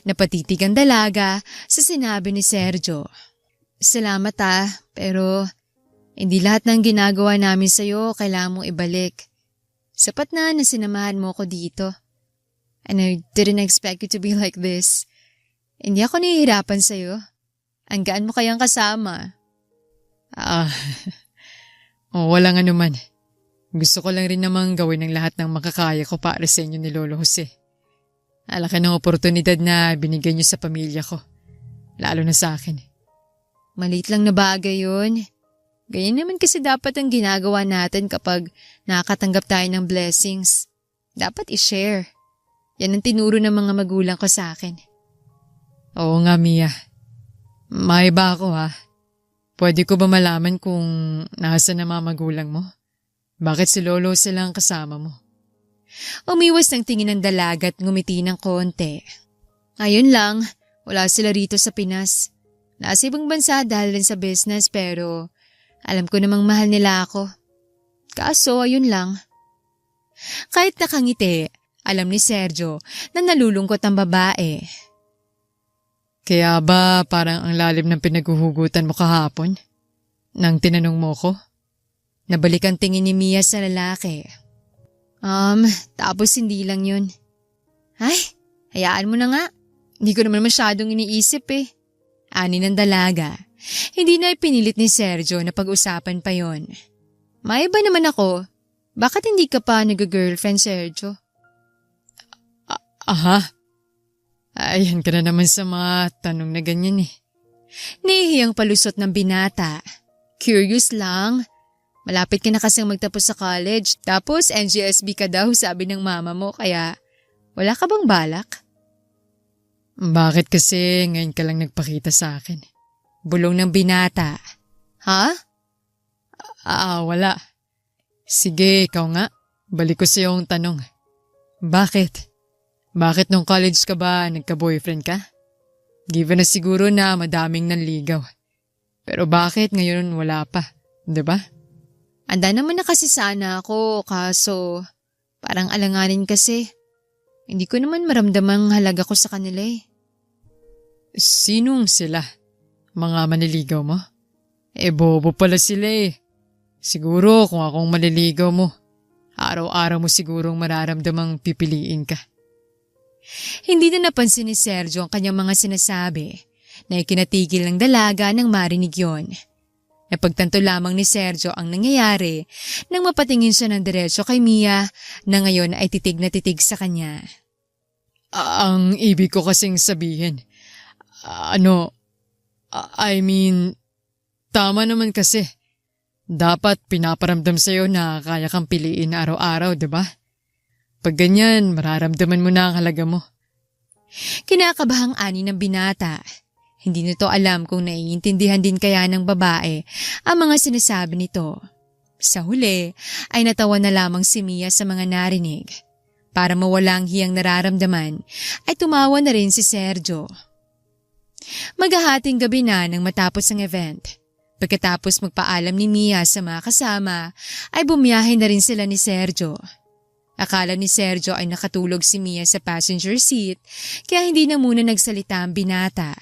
Napatitig ang dalaga sa sinabi ni Sergio. Salamat pero hindi lahat ng ginagawa namin sa'yo kailangan mong ibalik. Sapat na sinamahan mo ko dito. And I didn't expect you to be like this. Hindi ako nahihirapan sa'yo. Ang gaan mo kayang kasama. Walang anuman. Gusto ko lang rin namang gawin ang lahat ng makakaya ko para sa inyo ni Lolo Jose. Alaki ng oportunidad na binigay niyo sa pamilya ko. Lalo na sa akin. Maliit lang na bagay yun. Ganyan naman kasi dapat ang ginagawa natin kapag nakakatanggap tayo ng blessings. Dapat i-share. Yan ang tinuro ng mga magulang ko sa akin. Oo nga, Mia. May ba ako Pwede ko ba malaman kung nasaan na mga magulang mo? Bakit si Lolo silang kasama mo? Umiwas ng tingin ng dalaga at ngumiti ng konti. Ayun lang, wala sila rito sa Pinas. Nasa ibang bansa dahil rin sa business pero alam ko namang mahal nila ako. Kaso ayun lang. Kahit nakangiti, alam ni Sergio na nalulungkot ang babae. Kaya ba parang ang lalim ng pinaghuhugutan mo kahapon? Nang tinanong mo ko? Nabalik ang tingin ni Mia sa lalaki. Tapos hindi lang yun. Ay, hayaan mo na nga. Hindi ko naman masyadong iniisip eh. Ani ng dalaga. Hindi na ipinilit ni Sergio na pag-usapan pa yon. May iba naman ako. Bakit hindi ka pa nag-girlfriend, Sergio? Aha. Ayan ka na naman sa mga tanong na ganyan eh. Nahihiyang palusot ng binata. Curious lang. Malapit ka na kasing magtapos sa college. Tapos NGSB ka daw, sabi ng mama mo. Kaya wala ka bang balak? Bakit kasi ngayon ka lang nagpakita sa akin? Bulong ng binata. Ha? Wala. Sige, ikaw nga. Balik ko sa iyong tanong. Bakit? Bakit nung college ka ba nagka-boyfriend ka? Given na siguro na madaming nanligaw. Pero bakit ngayon wala pa? 'Di ba? Anda naman na kasi sana ako, kaso parang alanganin kasi. Hindi ko naman maramdamang halaga ko sa kanila eh. Sinong sila? Mga manliligaw mo? Bobo pala sila eh. Siguro kung akong manliligaw mo, araw-araw mo sigurong mararamdamang pipiliin ka. Hindi na napansin ni Sergio ang kanyang mga sinasabi na ikinatigil ng dalaga nang marinig yon. Napagtanto lamang ni Sergio ang nangyayari nang mapatingin siya ng diretso kay Mia na ngayon ay titig na titig sa kanya. Ang ibig ko kasing sabihin, tama naman kasi. Dapat pinaparamdam sa'yo na kaya kang piliin araw-araw, di ba? Pag ganyan, mararamdaman mo na ang halaga mo. Kinakabahang ani ng binata. Hindi nito alam kung naiintindihan din kaya ng babae ang mga sinasabi nito. Sa huli ay natawa na lamang si Mia sa mga narinig. Para mawala ang hiyang nararamdaman ay tumawa na rin si Sergio. Maghahating gabi na nang matapos ang event. Pagkatapos magpaalam ni Mia sa mga kasama ay bumiyahe na rin sila ni Sergio. Akala ni Sergio ay nakatulog si Mia sa passenger seat kaya hindi na muna nagsalita ang binata.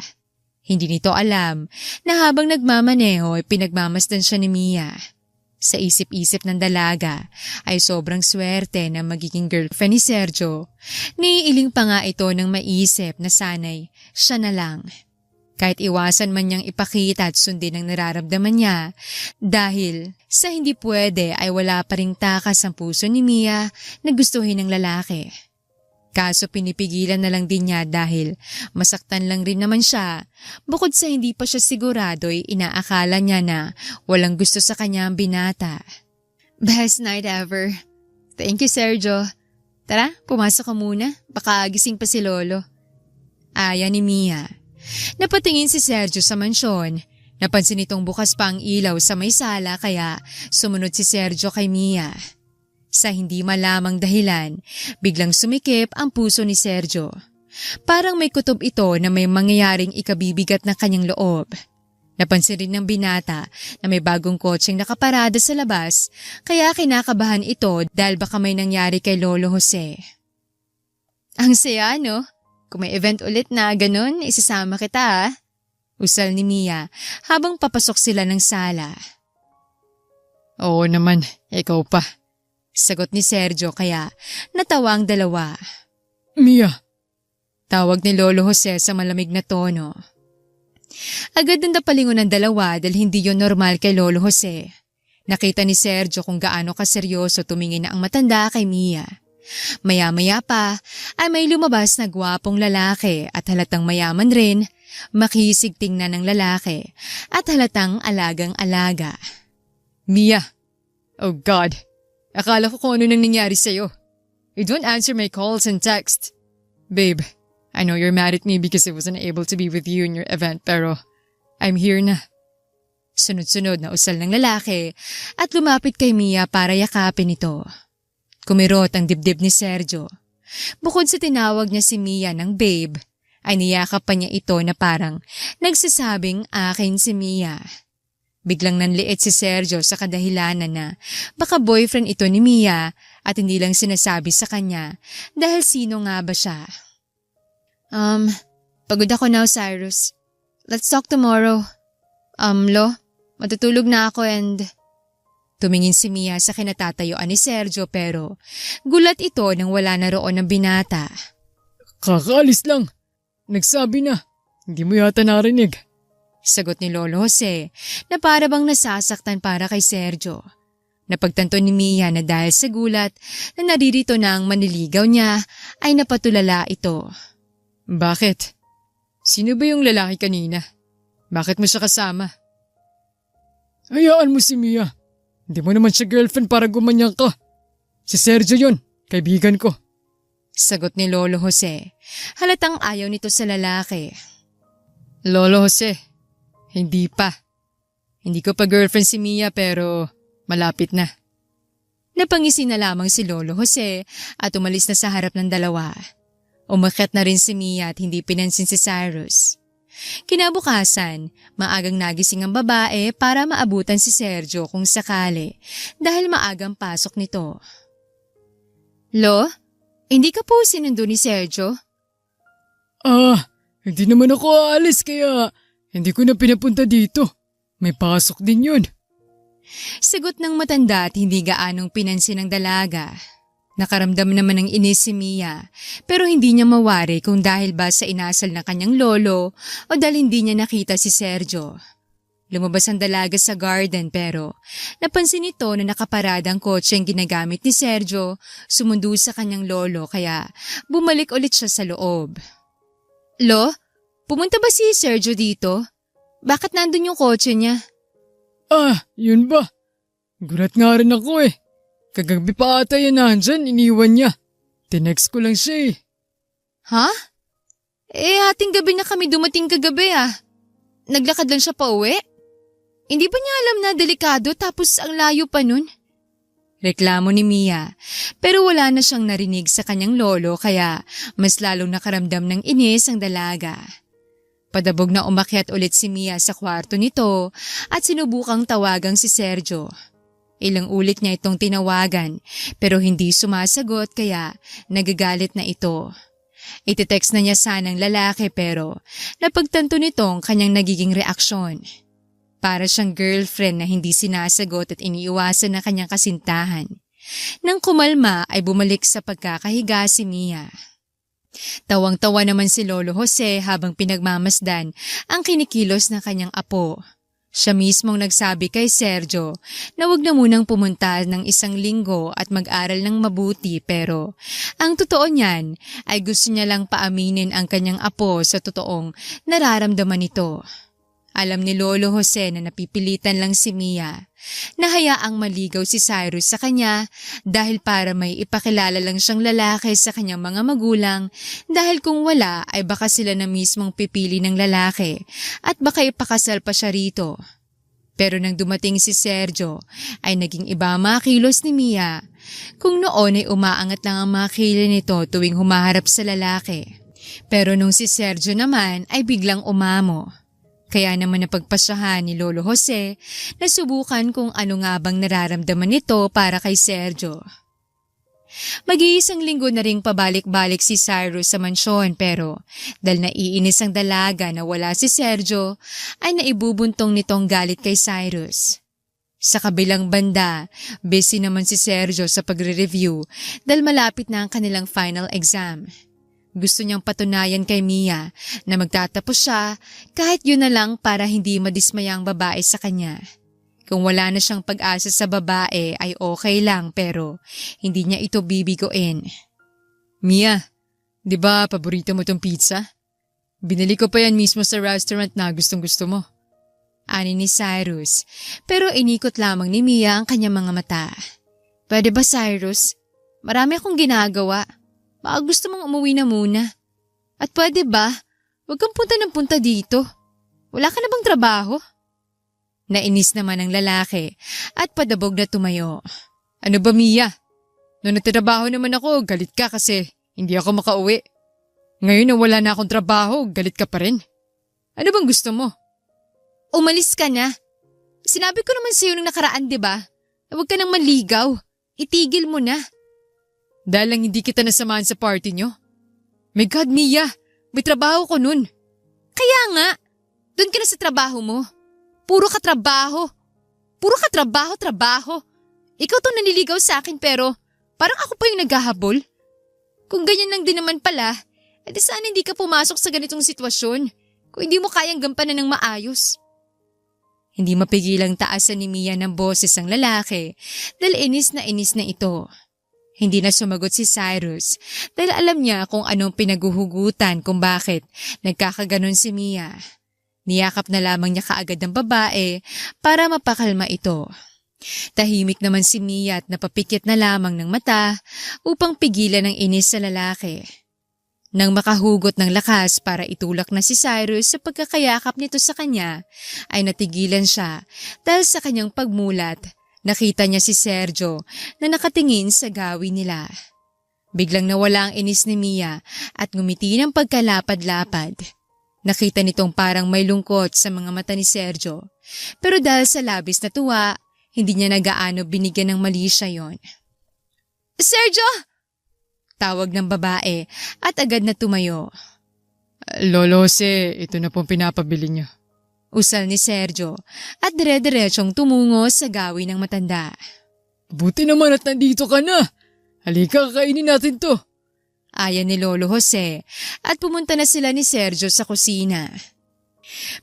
Hindi nito alam na habang nagmamaneho ay pinagmamasdan siya ni Mia. Sa isip-isip ng dalaga ay sobrang swerte na magiging girlfriend ni Sergio. Niiling pa nga ito ng maisip na sanay siya na lang. Kahit iwasan man niyang ipakita at sundin ang nararamdaman niya dahil sa hindi pwede ay wala pa ring takas ang puso ni Mia na gustuhin ng lalaki. Kaso pinipigilan na lang din niya dahil masaktan lang rin naman siya. Bukod sa hindi pa siya sigurado ay inaakala niya na walang gusto sa kanya ang binata. Best night ever. Thank you, Sergio. Tara, pumasok ka muna. Baka gising pa si Lolo. Aya ni Mia. Napatingin si Sergio sa mansyon. Napansin itong bukas pa ang ilaw sa may sala kaya sumunod si Sergio kay Mia. Sa hindi malamang dahilan, biglang sumikip ang puso ni Sergio. Parang may kutob ito na may mangyayaring ikabibigat na kanyang loob. Napansin rin ng binata na may bagong kotseng nakaparada sa labas kaya kinakabahan ito dahil baka may nangyari kay Lolo Jose. Ang saya, no? Kung may event ulit na ganun, isasama kita, ah. Usal ni Mia habang papasok sila ng sala. Oo naman, ikaw pa. Sagot ni Sergio kaya natawa ang dalawa. Mia! Tawag ni Lolo Jose sa malamig na tono. Agad na napalingon ng dalawa dahil hindi yon normal kay Lolo Jose. Nakita ni Sergio kung gaano kaseryoso tumingin na ang matanda kay Mia. Maya-maya pa ay may lumabas na gwapong lalaki at halatang mayaman rin, makisig tingnan ng lalaki at halatang alagang-alaga. Mia! Oh God! Akala ko kung ano nang nangyari sa'yo. You don't answer my calls and text. Babe, I know you're mad at me because I wasn't able to be with you in your event pero I'm here na. Sunod-sunod na usal ng lalaki at lumapit kay Mia para yakapin ito. Kumirot ang dibdib ni Sergio. Bukod sa tinawag niya si Mia ng babe, ay niyakap pa niya ito na parang nagsasabing akin si Mia. Biglang nanliit si Sergio sa kadahilanan na baka boyfriend ito ni Mia at hindi lang sinasabi sa kanya dahil sino nga ba siya. Pagod ako now, Cyrus. Let's talk tomorrow. Lo, matutulog na ako and... Tumingin si Mia sa kinatatayuan ni Sergio pero gulat ito nang wala na roon ng binata. Kakaalis lang. Nagsabi na. Hindi mo yata narinig. Sagot ni Lolo Jose na para bang nasasaktan para kay Sergio. Napagtanto ni Mia na dahil sa gulat na naririto na ang maniligaw niya ay napatulala ito. Bakit? Sino ba yung lalaki kanina? Bakit mo siya kasama? Hayaan mo si Mia. Hindi mo naman siya girlfriend para gumanyan ka. Si Sergio yun, kaibigan ko. Sagot ni Lolo Jose. Halatang ayaw nito sa lalaki. Lolo Jose, hindi pa. Hindi ko pa girlfriend si Mia pero malapit na. Napangisi na lamang si Lolo Jose at umalis na sa harap ng dalawa. Umakyat na rin si Mia at hindi pinansin si Cyrus. Kinabukasan, maagang nagising ang babae para maabutan si Sergio kung sakali dahil maagang pasok nito. Lo, hindi ka po sinundo ni Sergio? Hindi naman ako aalis kaya hindi ko na pinapunta dito. May pasok din yun. Sagot ng matanda at hindi gaanong pinansin ng dalaga. Nakaramdam naman ng inis si Mia pero hindi niya mawari kung dahil ba sa inasal ng kanyang lolo o dahil hindi niya nakita si Sergio. Lumabas ang dalaga sa garden pero napansin nito na nakaparada ang kotse ang ginagamit ni Sergio sumundo sa kanyang lolo kaya bumalik ulit siya sa loob. Lo, pumunta ba si Sergio dito? Bakit nandun yung kotse niya? Yun ba? Gulat nga rin ako eh. Kagabi pa ata yan nandyan, iniwan niya. Tinext ko lang siya eh. Ha? Hating gabi na kami dumating kagabi Naglakad lang siya pa uwi? Hindi ba niya alam na delikado tapos ang layo pa nun? Reklamo ni Mia, pero wala na siyang narinig sa kanyang lolo kaya mas lalong nakaramdam ng inis ang dalaga. Padabog na umakyat ulit si Mia sa kwarto nito at sinubukang tawagang si Sergio. Ilang ulit niya itong tinawagan pero hindi sumasagot kaya nagagalit na ito. Iti-text na niya sanang lalaki pero napagtanto nitong kanyang nagiging reaksyon. Para siyang girlfriend na hindi sinasagot at iniiwasan ng kanyang kasintahan. Nang kumalma ay bumalik sa pagkakahiga si Mia. Tawang-tawa naman si Lolo Jose habang pinagmamasdan ang kinikilos ng kanyang apo. Siya mismong nagsabi kay Sergio na wag na munang pumunta ng 1 linggo at mag-aral ng mabuti pero ang totoo niyan ay gusto niya lang paaminin ang kanyang apo sa totoong nararamdaman nito. Alam ni Lolo Jose na napipilitan lang si Mia na hayaang maligaw si Cyrus sa kanya dahil para may ipakilala lang siyang lalaki sa kanyang mga magulang dahil kung wala ay baka sila na mismong pipili ng lalaki at baka ipakasal pa siya rito. Pero nang dumating si Sergio ay naging iba ang mga kilos ni Mia. Kung noon ay umaangat lang ang mga kilay nito tuwing humaharap sa lalaki. Pero nung si Sergio naman ay biglang umamo. Kaya naman napagpasyahan ni Lolo Jose na subukan kung ano nga bang nararamdaman nito para kay Sergio. Mag-iisang linggo na ring pabalik-balik si Cyrus sa mansyon pero dahil naiinis ang dalaga na wala si Sergio ay naibubuntong nitong galit kay Cyrus. Sa kabilang banda, busy naman si Sergio sa pagre-review dahil malapit na ang kanilang final exam. Gusto niyang patunayan kay Mia na magtatapos siya kahit yun na lang para hindi madismaya ang babae sa kanya. Kung wala na siyang pag-asa sa babae ay okay lang pero hindi niya ito bibigoin. Mia, di ba paborito mo tong pizza? Binili ko pa yan mismo sa restaurant na gustong-gusto mo. Ani ni Cyrus pero inikot lamang ni Mia ang kanyang mga mata. Pwede ba Cyrus? Marami akong ginagawa. Baka gusto mong umuwi na muna. At pwede ba? Huwag kang punta ng punta dito. Wala ka na bang trabaho? Nainis naman ang lalaki at padabog na tumayo. Ano ba Mia? Noong nagtatrabaho naman ako, galit ka kasi hindi ako makauwi. Ngayon na wala na akong trabaho, galit ka pa rin. Ano bang gusto mo? Umalis ka na. Sinabi ko naman sa'yo nung nakaraan, di ba? Huwag ka nang manligaw. Itigil mo na. Dahil lang hindi kita nasamahan sa party nyo? My God, Mia! May trabaho ko nun. Kaya nga, doon ka na sa trabaho mo. Puro ka trabaho. Puro ka trabaho, trabaho. Ikaw to naniligaw sa akin pero parang ako pa yung naghahabol. Kung ganyan lang din naman pala, edi sana hindi ka pumasok sa ganitong sitwasyon kung hindi mo kayang gampanan ng maayos. Hindi mapigilang taasan ni Mia ng boses ang lalaki dahil inis na ito. Hindi na sumagot si Cyrus dahil alam niya kung anong pinaguhugutan kung bakit nagkakaganon si Mia. Niyakap na lamang niya kaagad ng babae para mapakalma ito. Tahimik naman si Mia at napapikit na lamang ng mata upang pigilan ang inis sa lalaki. Nang makahugot ng lakas para itulak na si Cyrus sa pagkakayakap nito sa kanya, ay natigilan siya dahil sa kanyang pagmulat, nakita niya si Sergio na nakatingin sa gawi nila. Biglang nawala ang inis ni Mia at ngumiti ng pagkalapad-lapad. Nakita nitong parang may lungkot sa mga mata ni Sergio, pero dahil sa labis na tuwa, hindi niya nagaano binigyan ng mali siya yon. Sergio! Tawag ng babae at agad na tumayo. Lolo Jose, ito na pong pinapabili niyo. Usal ni Sergio at dire-diretsyong tumungo sa gawi ng matanda. Buti naman at nandito ka na. Halika, kakainin natin to. Aya ni Lolo Jose at pumunta na sila ni Sergio sa kusina.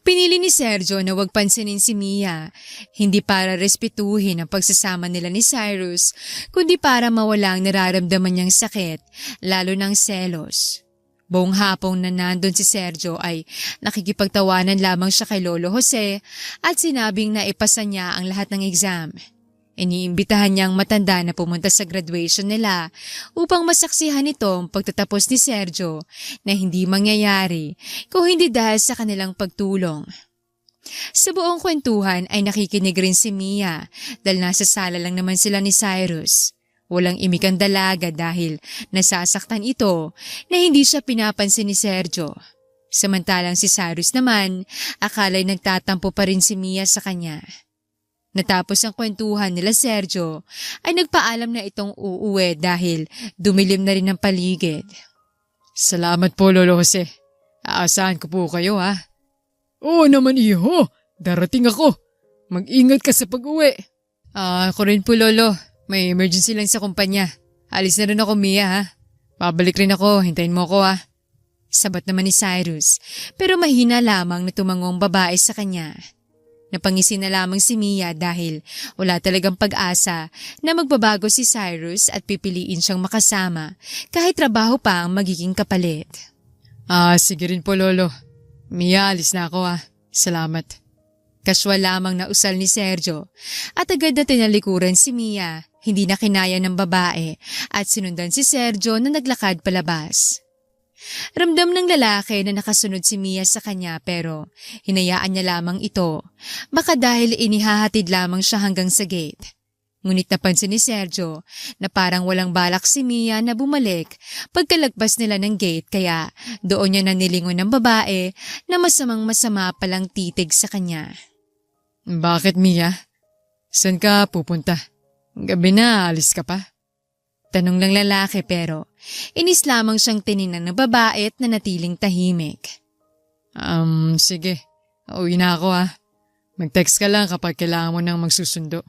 Pinili ni Sergio na huwag pansinin si Mia, hindi para respetuhin ang pagsasama nila ni Cyrus, kundi para mawala ang nararamdaman niyang sakit, lalo ng selos. Buong hapong na nandun si Sergio ay nakikipagtawanan lamang siya kay Lolo Jose at sinabing na ipasa niya ang lahat ng exam. Iniimbitahan niya ang matanda na pumunta sa graduation nila upang masaksihan nito ang pagtatapos ni Sergio na hindi mangyayari kung hindi dahil sa kanilang pagtulong. Sa buong kwentuhan ay nakikinig rin si Mia dahil nasa sala lang naman sila ni Cyrus. Walang imikang dalaga dahil nasasaktan ito na hindi siya pinapansin ni Sergio. Samantalang si Cyrus naman, akala'y nagtatampo pa rin si Mia sa kanya. Natapos ang kwentuhan nila Sergio, ay nagpaalam na itong uuwi dahil dumilim na rin ang paligid. Salamat po, Lolo Jose. Aasahan ko po kayo, ha? Oo naman, iho. Darating ako. Mag-ingat ka sa pag-uwi. Ako rin po, Lolo. May emergency lang sa kumpanya. Alis na rin ako, Mia, ha? Babalik rin ako. Hintayin mo ako, ha? Sabat naman ni Cyrus, pero mahina lamang na tumangong babae sa kanya. Napangisi na lamang si Mia dahil wala talagang pag-asa na magbabago si Cyrus at pipiliin siyang makasama kahit trabaho pa ang magiging kapalit. Sige rin po, Lolo. Mia, alis na ako, ha? Salamat. Kaswal lamang na usal ni Sergio at agad na tinalikuran si Mia, hindi na kinaya ng babae at sinundan si Sergio na naglakad palabas. Ramdam ng lalaki na nakasunod si Mia sa kanya pero hinayaan niya lamang ito, baka dahil inihahatid lamang siya hanggang sa gate. Ngunit napansin ni Sergio na parang walang balak si Mia na bumalik pagkalagpas nila ng gate kaya doon niya nanilingon ng babae na masamang-masama palang titig sa kanya. Bakit, Mia? Saan ka pupunta? Gabi na, alis ka pa? Tanong lang lalaki pero inis lamang siyang tiningnan ng babae at nanatiling tahimik. Sige. Uwi na ako, ha. Mag-text ka lang kapag kailangan mo nang magsusundo.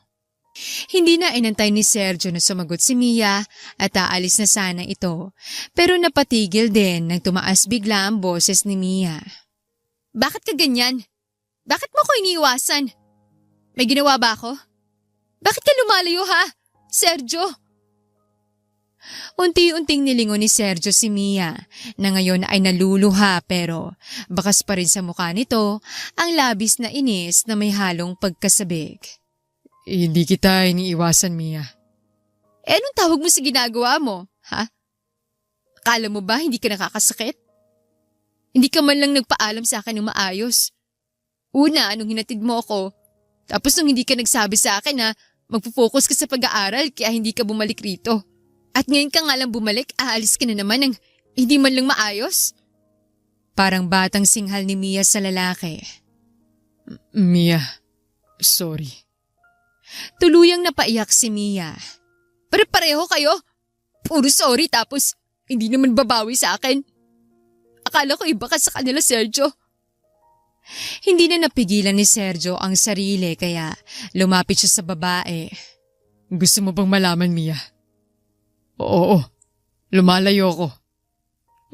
Hindi na inantay ni Sergio na sumagot si Mia at aalis na sana ito pero napatigil din nang tumaas bigla ang boses ni Mia. Bakit ka ganyan? Bakit mo ko iniiwasan? May ginawa ba ako? Bakit ka lumalayo, ha? Sergio? Unti-unting nilingon ni Sergio si Mia na ngayon ay naluluha pero bakas pa rin sa mukha nito ang labis na inis na may halong pagkasabik. Hindi kita iniiwasan, Mia. Anong tawag mo sa ginagawa mo, ha? Akala mo ba hindi ka nakakasakit? Hindi ka man lang nagpaalam sa akin ng maayos. Una, anong hinatid mo ako? Tapos nung hindi ka nagsabi sa akin na magpo-focus ka sa pag-aaral kaya hindi ka bumalik rito. At ngayon ka nga lang bumalik, aalis ka na naman ng hindi man lang maayos? Parang batang singhal ni Mia sa lalaki. Mia, sorry. Tuluyang napaiyak si Mia. Pare-pareho kayo? Puro sorry tapos hindi naman babawi sa akin. Akala ko iba ka sa kanila, Sergio. Hindi na napigilan ni Sergio ang sarili kaya lumapit siya sa babae. Gusto mo bang malaman, Mia? Oo, lumalayo ko.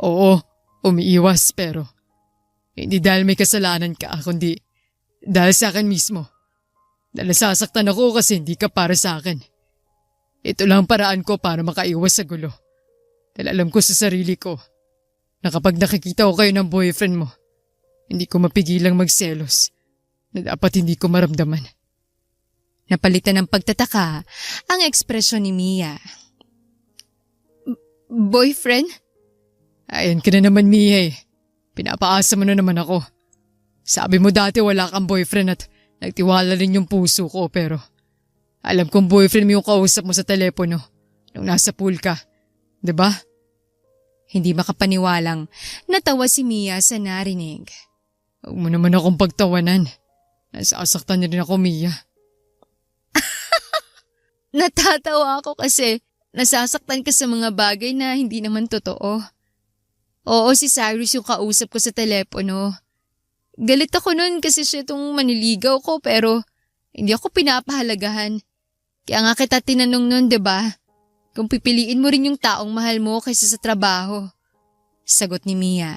Oo, umiiwas pero hindi dahil may kasalanan ka kundi dahil sa akin mismo. Dahil nasasaktan ako kasi hindi ka para sa akin. Ito lang ang paraan ko para makaiwas sa gulo. Dahil alam ko sa sarili ko na kapag nakikita ko kayo ng boyfriend mo, hindi ko mapigilang magselos na dapat hindi ko maramdaman. Napalitan ng pagtataka ang ekspresyon ni Mia. Boyfriend? Ayan ka na naman, Mia eh. Pinapaasa mo na naman ako. Sabi mo dati wala kang boyfriend at nagtiwala rin yung puso ko pero alam kong boyfriend mo yung kausap mo sa telepono nung nasa pool ka. 'Di ba? Hindi makapaniwalang natawa si Mia sa narinig. Huwag mo naman akong pagtawanan. Nasasaktan na rin ako, Mia. Natatawa ako kasi nasasaktan ka sa mga bagay na hindi naman totoo. Oo, si Cyrus yung kausap ko sa telepono. Galit ako nun kasi siya itong maniligaw ko pero hindi ako pinapahalagahan. Kaya nga kita tinanong nun, 'di ba? Kung pipiliin mo rin yung taong mahal mo kaysa sa trabaho. Sagot ni Mia.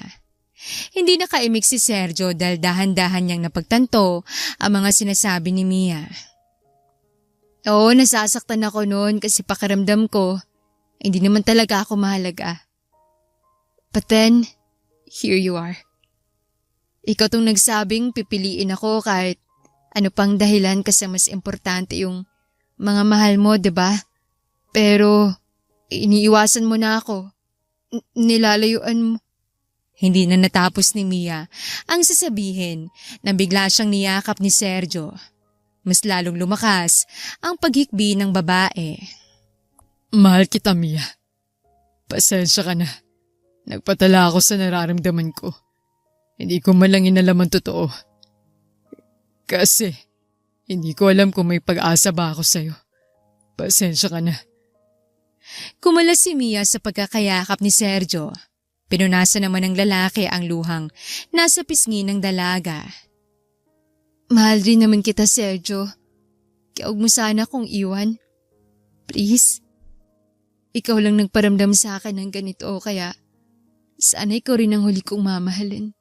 Hindi nakaimik si Sergio dahil dahan-dahan niyang napagtanto ang mga sinasabi ni Mia. Oo, nasasaktan ako noon kasi pakiramdam ko, hindi naman talaga ako mahalaga. But then, here you are. Ikaw tong nagsabing pipiliin ako kahit ano pang dahilan kasi mas importante yung mga mahal mo, 'di ba? Pero iniiwasan mo na ako. Nilalayuan mo. Hindi na natapos ni Mia ang sasabihin na bigla siyang niyakap ni Sergio. Mas lalong lumakas ang paghikbi ng babae. Mahal kita, Mia. Pasensya ka na. Nagpatala ako sa nararamdaman ko. Hindi ko man lang inalam ang totoo. Kasi hindi ko alam kung may pag-asa ba ako sa'yo. Pasensya ka na. Kumala si Mia sa pagkakayakap ni Sergio. Pinunasan naman ng lalaki ang luhang nasa pisngi ng dalaga. Mahal rin naman kita, Sergio. Kaya huwag mo sana akong iwan. Please. Ikaw lang nagparamdam sa akin ng ganito kaya sana ikaw rin ang huli kong mamahalin.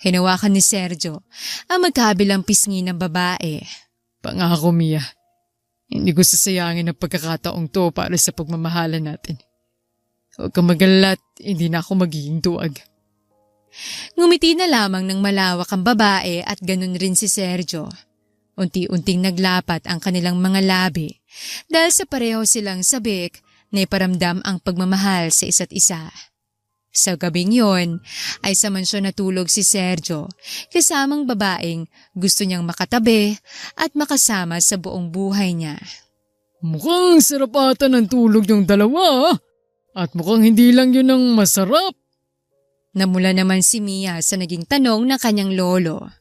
Hinawakan ni Sergio ang magkabilang pisngi ng babae. Pangako, Mia. Hindi ko sasayangin ang pagkakataong to para sa pagmamahalan natin. Huwag kang mag-alala at hindi na ako magiging duwag. Ngumiti na lamang ng malawak ang babae at ganun rin si Sergio. Unti-unting naglapat ang kanilang mga labi dahil sa pareho silang sabik na iparamdam ang pagmamahal sa isa't isa. Sa gabing yon ay sa mansyon natulog si Sergio kasamang babaeng gusto niyang makatabi at makasama sa buong buhay niya. Mukhang sarap ata ng tulog yung dalawa. At mukhang hindi lang yun ang masarap. Namula naman si Mia sa naging tanong ng kanyang lolo.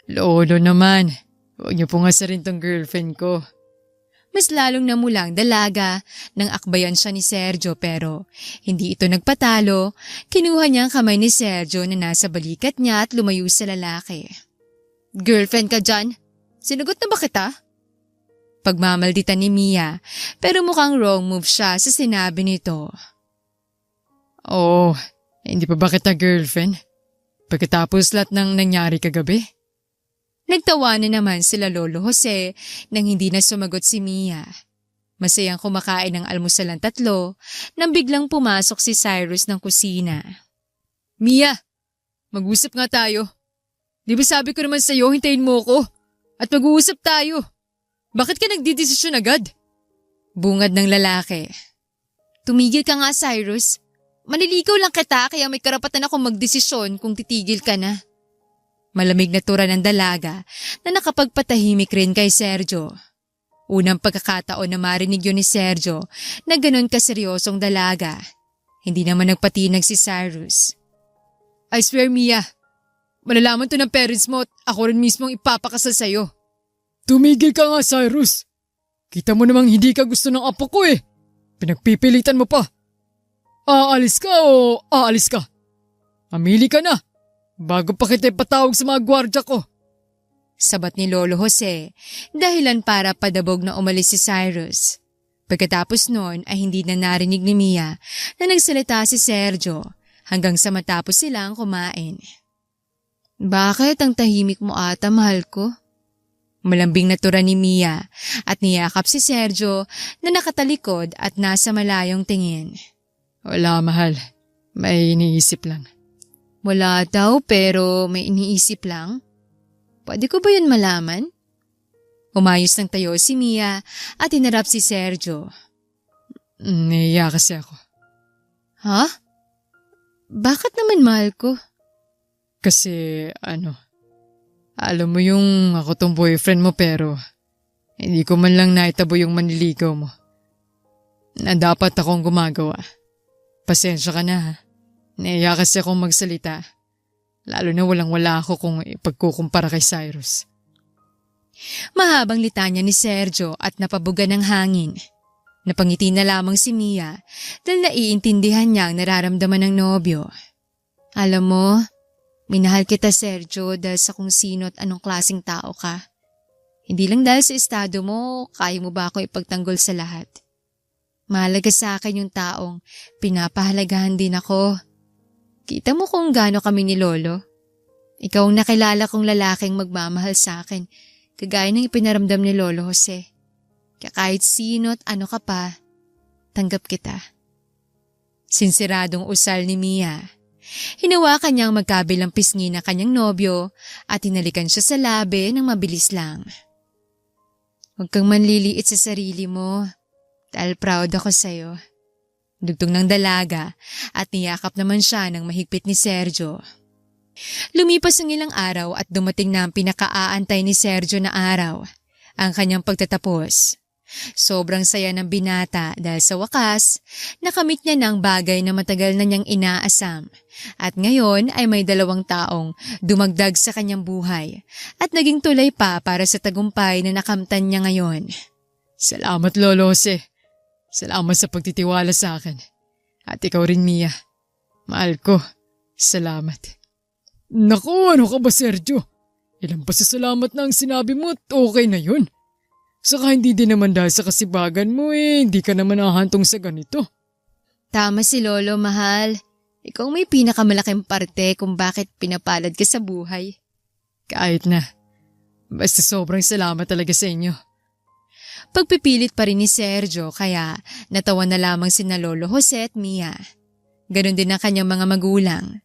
Lolo naman, huwag niyo po nga sa rin tong girlfriend ko. Mas lalong namulang dalaga nang akbayan siya ni Sergio pero hindi ito nagpatalo. Kinuha niya ang kamay ni Sergio na nasa balikat niya at lumayo sa lalaki. Girlfriend ka dyan? Sinagot na ba kita? Pagmamalditan ni Mia pero mukhang wrong move siya sa sinabi nito. Oo, hindi pa ba kita girlfriend? Pagkatapos lahat ng nangyari kagabi? Nagtawanan naman sila Lolo Jose nang hindi na sumagot si Mia. Masayang kumakain ng almusal ang tatlo nang biglang pumasok si Cyrus ng kusina. Mia, mag-usap nga tayo. Di ba sabi ko naman sa'yo hintayin mo ko at mag-uusap tayo? Bakit ka nagdidesisyon agad? Bungad ng lalaki. Tumigil ka nga, Cyrus. Maniligaw lang kita kaya may karapatan akong magdesisyon kung titigil ka na. Malamig na tura ng dalaga na nakapagpatahimik rin kay Sergio. Unang pagkakataon na marinig yun ni Sergio na ganun kaseryosong dalaga. Hindi naman nagpatinag si Cyrus. I swear, Mia, malalaman to ng parents mo at ako rin mismong ipapakasal sa'yo. Tumigil ka nga, Cyrus. Kita mo namang hindi ka gusto ng apo ko eh. Pinagpipilitan mo pa. Aalis ka o aalis ka? Mamili ka na. bago pa kita ipatawag sa mga gwardya ko. Sabat ni Lolo Jose, dahilan para padabog na umalis si Cyrus. Pagkatapos noon ay hindi na narinig ni Mia na nagsalita si Sergio hanggang sa matapos silang kumain. Bakit ang tahimik mo ata, mahal ko? Malambing na tura ni Mia at niyakap si Sergio na nakatalikod at nasa malayong tingin. Wala, mahal. May iniisip lang. Wala daw pero may iniisip lang? Pwede ko ba yun malaman? Umayos ng tayo si Mia at hinarap si Sergio. Naiya kasi ako. Ha? Bakit naman, mahal ko? Kasi alam mo yung ako tong boyfriend mo pero hindi ko man lang naitabo yung manliligaw mo. Na dapat akong gumagawa. Pasensya ka na ha. Naiya kasi akong magsalita. Lalo na walang-wala ako kung ipagkukumpara kay Cyrus. Mahabang litanya ni Sergio at napabuga ng hangin. Napangiti na lamang si Mia dahil naiintindihan niya ang nararamdaman ng nobyo. Alam mo, minahal kita, Sergio, dahil sa kung sino at anong klaseng tao ka. Hindi lang dahil sa estado mo, kaya mo ba ako ipagtanggol sa lahat. Mahalaga sa akin yung taong pinapahalagahan din ako. Kita mo kung gaano kami ni Lolo. Ikaw ang nakilala kong lalaking magmamahal sa akin, kagaya ng ipinaramdam ni Lolo Jose. Kaya kahit sino at ano ka pa, tanggap kita. Sinsiradong usal ni Mia. Hinawakan niyang magkabilang pisngi na kanyang nobyo at hinalikan siya sa labi ng mabilis lang. Huwag kang manliliit sa sarili mo, dahil proud ako sa'yo. Dugtong ng dalaga at niyakap naman siya ng mahigpit ni Sergio. Lumipas ang ilang araw at dumating na ang pinakaaantay ni Sergio na araw, ang kanyang pagtatapos. Sobrang saya ng binata dahil sa wakas, nakamit niya ng bagay na matagal na niyang inaasam at ngayon ay may 2 taong dumagdag sa kanyang buhay at naging tulay pa para sa tagumpay na nakamtan niya ngayon. Salamat, Lolo Jose. Salamat sa pagtitiwala sa akin. At ikaw rin, Mia. Mahal ko. Salamat. Naku, ano ka ba, Sergio? Ilang pasasalamat na ang sinabi mo at okay na yun. Saka hindi din naman dahil sa kasibagan mo hindi ka naman ahantong sa ganito. Tama si Lolo, mahal. Ikaw may pinakamalaking parte kung bakit pinapalad ka sa buhay. Kahit na. Basta sobrang salamat talaga sa inyo. Pagpipilit pa rin ni Sergio kaya natawa na lamang sina Lolo Jose at Mia. Ganon din ang kanyang mga magulang.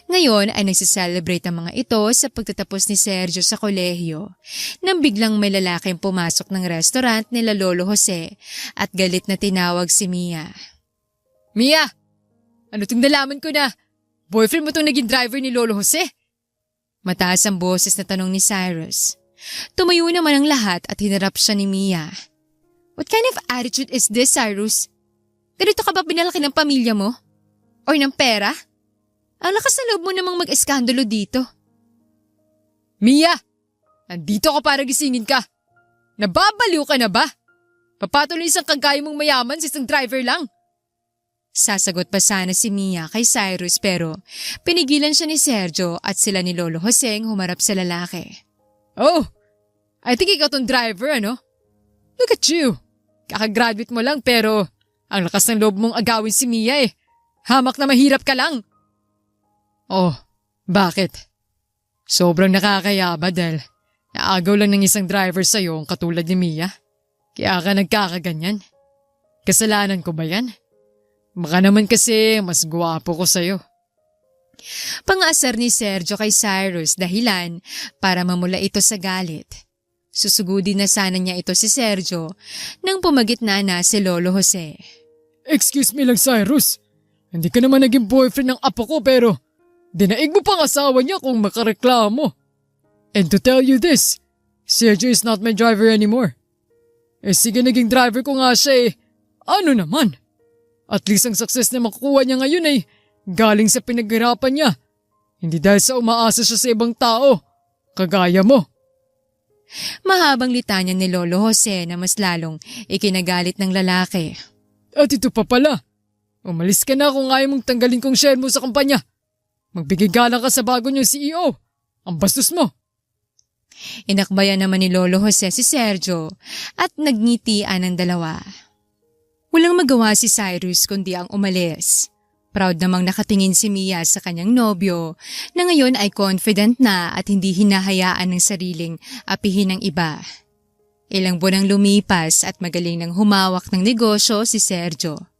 Ngayon ay nagsiselebrate ang mga ito sa pagtatapos ni Sergio sa kolehiyo nang biglang may lalaking pumasok ng restaurant nila Lolo Jose at galit na tinawag si Mia. Mia! Ano itong nalaman ko na? Boyfriend mo itong naging driver ni Lolo Jose? Mataas ang boses na tanong ni Cyrus. Tumayo naman ang lahat at hinarap siya ni Mia. What kind of attitude is this, Cyrus? Ganito ka ba pinalaki ng pamilya mo? O ng pera? Ang lakas na loob mo namang mag-eskandalo dito. Mia! Nandito ka para gisingin ka. Nababaliw ka na ba? Papatuloy isang kagaya mong mayaman sa isang driver lang. Sasagot pa sana si Mia kay Cyrus pero pinigilan siya ni Sergio at sila ni Lolo Jose ang humarap sa lalaki. Oh, I think ikaw tong driver, ano? Look at you. Kakagraduate mo lang pero ang lakas ng loob mong agawin si Mia eh. Hamak na mahirap ka lang. Oh, bakit? Sobrang nakakaya ba dahil naagaw lang ng isang driver sa'yo ang katulad ni Mia? Kaya ka nagkakaganyan? Kasalanan ko ba yan? Baka naman kasi mas gwapo ko sa'yo. Pangasar ni Sergio kay Cyrus dahilan para mamula ito sa galit. Susugudin na sana niya ito si Sergio nang pumagitna na si Lolo Jose. Excuse me lang, Cyrus. Hindi ka naman naging boyfriend ng apo ko pero dinaig mo pang asawa niya kung makareklamo. And to tell you this, Sergio is not my driver anymore. Sige, naging driver ko nga siya ano naman? At least ang success na makukuha niya ngayon galing sa pinaghirapan niya. Hindi dahil sa umaasa siya sa ibang tao, kagaya mo. Mahabang litanya ni Lolo Jose na mas lalong ikinagalit ng lalaki. At ito pa pala, umalis ka na kung ayaw mong tanggalin kong share mo sa kumpanya. Magbigay galang ka sa bago niyong CEO. Ang bastos mo. Inakbayan naman ni Lolo Jose si Sergio at nagngitian ang dalawa. Walang magawa si Cyrus kundi ang umalis. Proud namang nakatingin si Mia sa kanyang nobyo na ngayon ay confident na at hindi hinahayaan ng sariling apihin ng iba. Ilang buwan ang lumipas at magaling nang humawak ng negosyo si Sergio.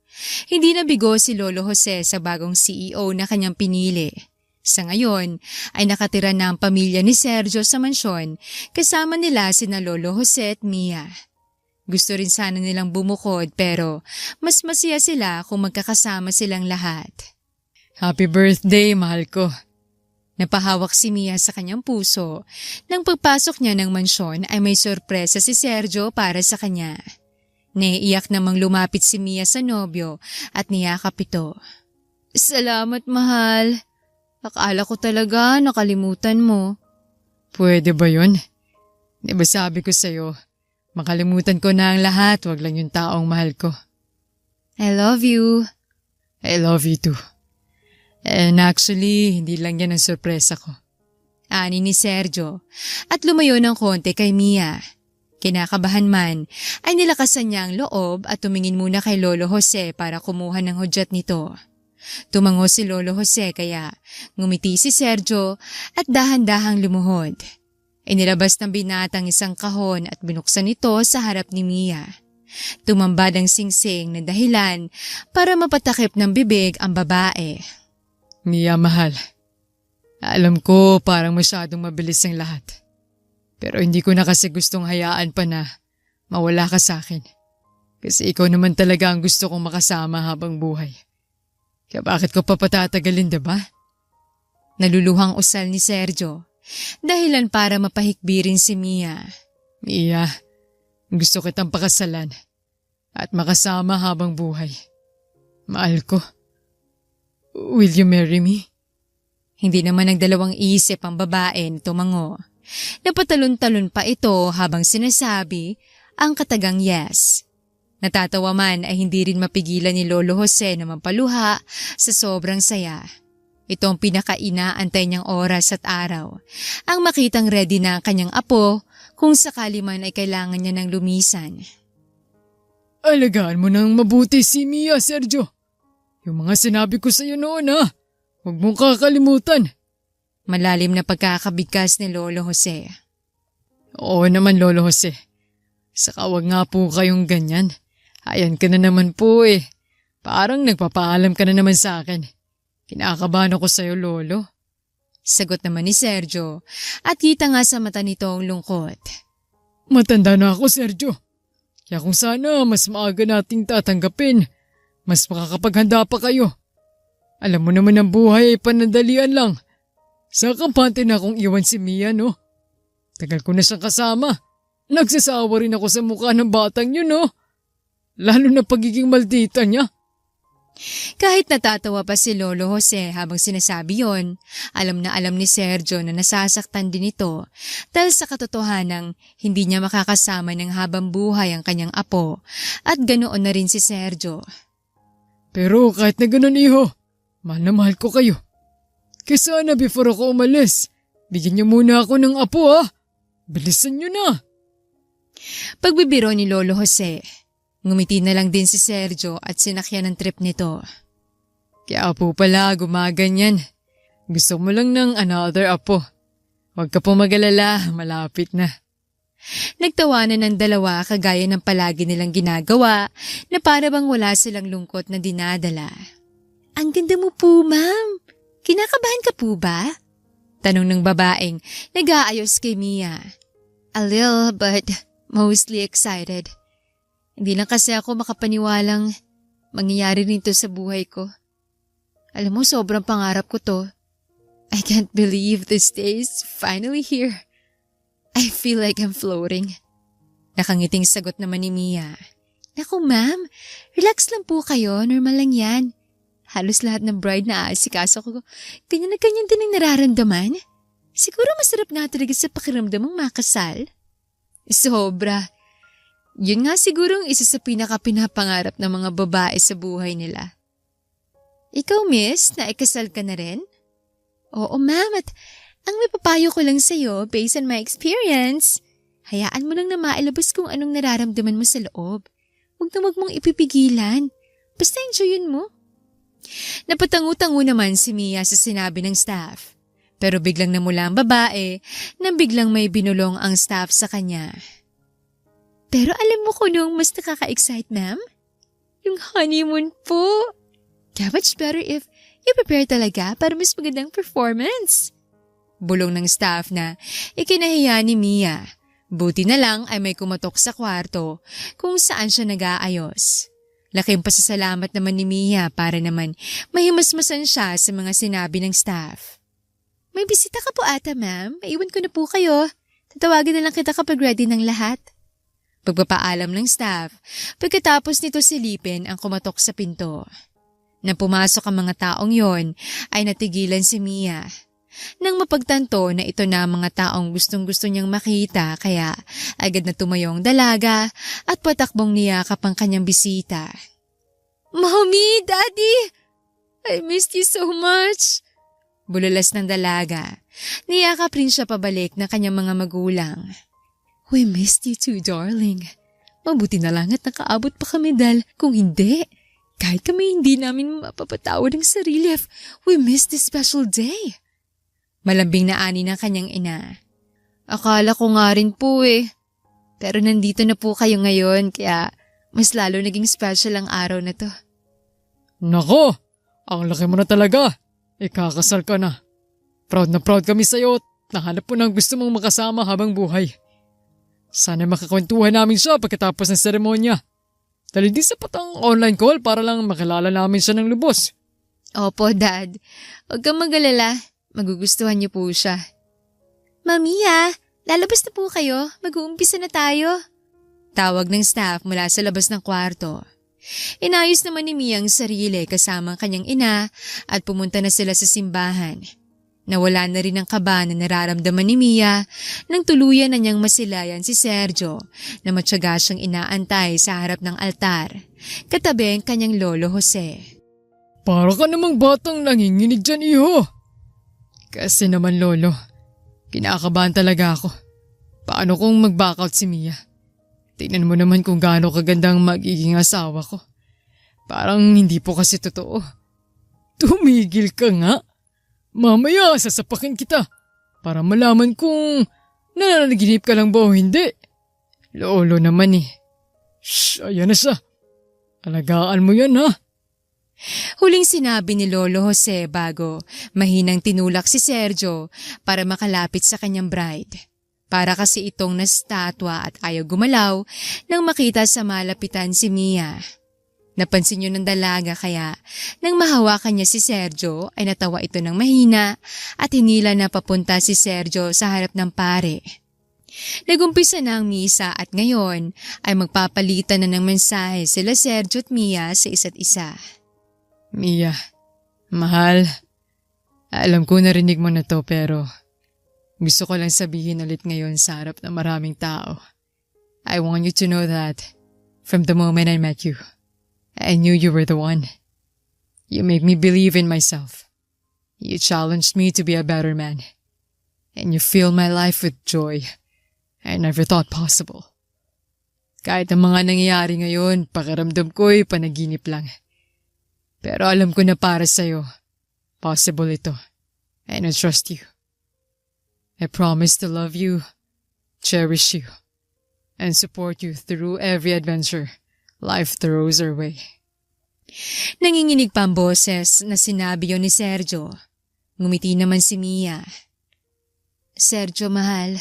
Hindi nabigo si Lolo Jose sa bagong CEO na kanyang pinili. Sa ngayon ay nakatira na ang pamilya ni Sergio sa mansyon kasama nila sina Lolo Jose at Mia. Gusto rin sana nilang bumukod pero mas masaya sila kung magkakasama silang lahat. Happy birthday, mahal ko. Napahawak si Mia sa kanyang puso. Nang pagpasok niya ng mansyon ay may sorpresa si Sergio para sa kanya. Naiiyak namang lumapit si Mia sa nobyo at niyakap ito. Salamat, mahal. Akala ko talaga nakalimutan mo. Pwede ba yun? Di ba sabi ko sa'yo, makalimutan ko na ang lahat, wag lang yung taong mahal ko. I love you. I love you too. And actually, hindi lang yan ang sorpresa ko. Ani ni Sergio at lumayo ng konti kay Mia. Kinakabahan man ay nilakasan niya ang loob at tumingin muna kay Lolo Jose para kumuha ng hudyat nito. Tumango si Lolo Jose kaya ngumiti si Sergio at dahan-dahang lumuhod. Inilabas ng binatang isang kahon at binuksan ito sa harap ni Mia. Tumambad ang singsing na dahilan para mapatakip ng bibig ang babae. Mia, mahal. Alam ko parang masyadong mabilis ang lahat. Pero hindi ko na kasi gustong hayaan pa na mawala ka sa akin. Kasi ikaw naman talaga ang gusto kong makasama habang buhay. Kaya bakit ko pa patatagalin, diba? Naluluhang usal ni Sergio. Dahilan para mapahikbi rin si Mia. Mia, gusto kitang pakasalan at makasama habang buhay. Mahal ko. Will you marry me? Hindi naman nagdalawang isip ang babae na tumango. Napatalon-talon pa ito habang sinasabi ang katagang yes. Natatawa man ay hindi rin mapigilan ni Lolo Jose na mampaluha sa sobrang saya. Ito ang pinaka-inaantay niyang oras at araw. Ang makitang ready na ang kanyang apo kung sakali man ay kailangan niya ng lumisan. Alagaan mo nang mabuti si Mia, Sergio. Yung mga sinabi ko sa iyo noon, ha? Huwag mong kakalimutan. Malalim na pagkakabigkas ni Lolo Jose. Oo naman, Lolo Jose. Saka wag nga po kayong ganyan. Ayan ka na naman po eh. Parang nagpapaalam ka na naman sa akin. Kinakabahan ako sa'yo, Lolo. Sagot naman ni Sergio at kita nga sa mata nito ang lungkot. Matanda na ako, Sergio. Kaya kung sana mas maaga nating tatanggapin, mas makakapaghanda pa kayo. Alam mo naman ang buhay ay panandalian lang. Sa kampante na akong iwan si Mia, no? Tagal ko na siyang kasama. Nagsasawa rin ako sa mukha ng batang yun, no? Lalo na pagiging maldita niya. Kahit natatawa pa si Lolo Jose habang sinasabi yon, alam na alam ni Sergio na nasasaktan din ito dahil sa katotohanang hindi niya makakasama ng habang buhay ang kanyang apo at ganoon na rin si Sergio. Pero kahit na ganoon, iho, mahal na mahal ko kayo. Kaya sana before ako umalis, bigyan niyo muna ako ng apo, ha? Bilisan niyo na. Pagbibiro ni Lolo Jose, ngumiti na lang din si Sergio at sinakyan ang trip nito. Kaya po pala gumaganyan. Gusto mo lang ng another apo. Huwag ka po mag-alala, malapit na. Nagtawanan ng dalawa kagaya ng palagi nilang ginagawa na para bang wala silang lungkot na dinadala. Ang ganda mo po, ma'am. Kinakabahan ka po ba? Tanong ng babaeng nag-aayos kay Mia. A little but mostly excited. Hindi lang kasi ako makapaniwalang mangyayari nito sa buhay ko. Alam mo, sobrang pangarap ko to. I can't believe this day is finally here. I feel like I'm floating. Nakangiting sagot naman ni Mia. Naku ma'am, relax lang po kayo, normal lang yan. Halos lahat ng bride na aasikaso ko, ganyan na ganyan din ang nararamdaman. Siguro masarap nga talaga sa pakiramdam ang makasal. Sobra. Yun nga siguro ang isa sa pinaka-pinapangarap ng mga babae sa buhay nila. Ikaw, miss, naikasal ka na rin? Oo, ma'am, at ang may papayo ko lang sa'yo based on my experience, hayaan mo lang na mailabas kung anong nararamdaman mo sa loob. Huwag mong ipipigilan. Basta enjoyin mo. Napatangu-tangu naman si Mia sa sinabi ng staff. Pero biglang namula ang babae nang biglang may binulong ang staff sa kanya. Pero alam mo kung nung mas nakaka-excite, ma'am? Yung honeymoon po. Kaya much better if you prepare talaga para mas magandang performance. Bulong ng staff na ikinahiya ni Mia. Buti na lang ay may kumatok sa kwarto kung saan siya nag-aayos. Laking pasasalamat naman ni Mia para naman mahimasmasan siya sa mga sinabi ng staff. May bisita ka po ata, ma'am. Maiwan ko na po kayo. Tatawagin na lang kita kapag ready ng lahat. Pagpapaalam ng staff, pagkatapos nito silipin ang kumatok sa pinto. Nang pumasok ang mga taong yon, ay natigilan si Mia. Nang mapagtanto na ito na ang mga taong gustong-gusto niyang makita, kaya agad na tumayong dalaga at patakbong niyakap ang kanyang bisita. Mommy! Daddy! I missed you so much! Bulalas ng dalaga. Niyakap rin siya pabalik ng kanyang mga magulang. We missed you too, darling. Mabuti na lang at nakaabot pa kami dahil kung hindi, kahit kami hindi namin mapapatawad ang sarili if we missed this special day. Malambing na ani ng kanyang ina. Akala ko nga rin po eh. Pero nandito na po kayo ngayon kaya mas lalo naging special ang araw na to. Nako! Ang laki mo na talaga! Ikakasal ka na. Proud na proud kami sa'yo at nahanap mo ng gusto mong makasama habang buhay. Sana makakwentuhan namin siya pagkatapos ng seremonya. Dahil di sapat ang online call para lang makilala namin siya ng lubos. Opo, Dad. Huwag kang mag-alala. Magugustuhan niyo po siya. Mamiya, lalabas na po kayo. Mag-uumpisa na tayo. Tawag ng staff mula sa labas ng kwarto. Inayos naman ni Mia ang sarili kasama ang kanyang ina at pumunta na sila sa simbahan. Nawala na rin ang kaba na nararamdaman ni Mia nang tuluyan na niyang masilayan si Sergio na matyaga siyang inaantay sa harap ng altar, katabi ang kanyang lolo Jose. Para ka namang batang nanginginig dyan, iho. Kasi naman lolo, kinakabahan talaga ako. Paano kung mag-back out si Mia? Tingnan mo naman kung gaano kagandang magiging asawa ko. Parang hindi po kasi totoo. Tumigil ka nga. Mamaya sasapakin kita para malaman kung nananaginip ka lang ba o hindi. Lolo naman eh. Shh, ayan na siya. Alagaan mo yan ha. Huling sinabi ni Lolo Jose bago mahinang tinulak si Sergio para makalapit sa kanyang bride. Para kasi itong nastatwa at ayaw gumalaw nang makita sa malapitan si Mia. Napansin niyo ng dalaga kaya nang mahawakan niya si Sergio ay natawa ito ng mahina at hinila na papunta si Sergio sa harap ng pare. Nagumpisa na ang misa at ngayon ay magpapalitan na ng mensahe sila Sergio at Mia sa isa't isa. Mia, mahal, alam ko narinig mo na to pero gusto ko lang sabihin ulit ngayon sa harap ng maraming tao. I want you to know that from the moment I met you, I knew you were the one. You made me believe in myself. You challenged me to be a better man. And you filled my life with joy I never thought possible. Kahit ang mga nangyayari ngayon, pakiramdam ko'y panaginip lang. Pero alam ko na para sa'yo, possible ito. And I trust you. I promise to love you, cherish you, and support you through every adventure life throws our way. Nanginginig pa ang boses na sinabi yon ni Sergio. Ngumiti naman si Mia. Sergio, mahal.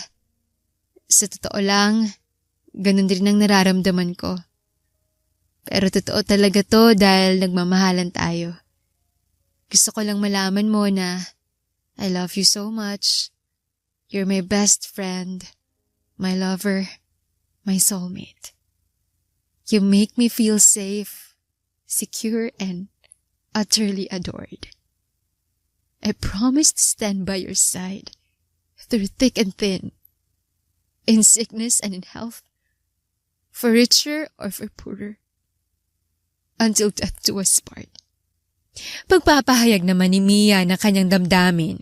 Sa totoo lang, ganun din ang nararamdaman ko. Pero totoo talaga to dahil nagmamahalan tayo. Gusto ko lang malaman mo na I love you so much. You're my best friend, my lover, my soulmate. You make me feel safe, secure, and utterly adored. I promise to stand by your side through thick and thin, in sickness and in health, for richer or for poorer, until death do us part. Pagpapahayag naman ni Mia ng kanyang damdamin.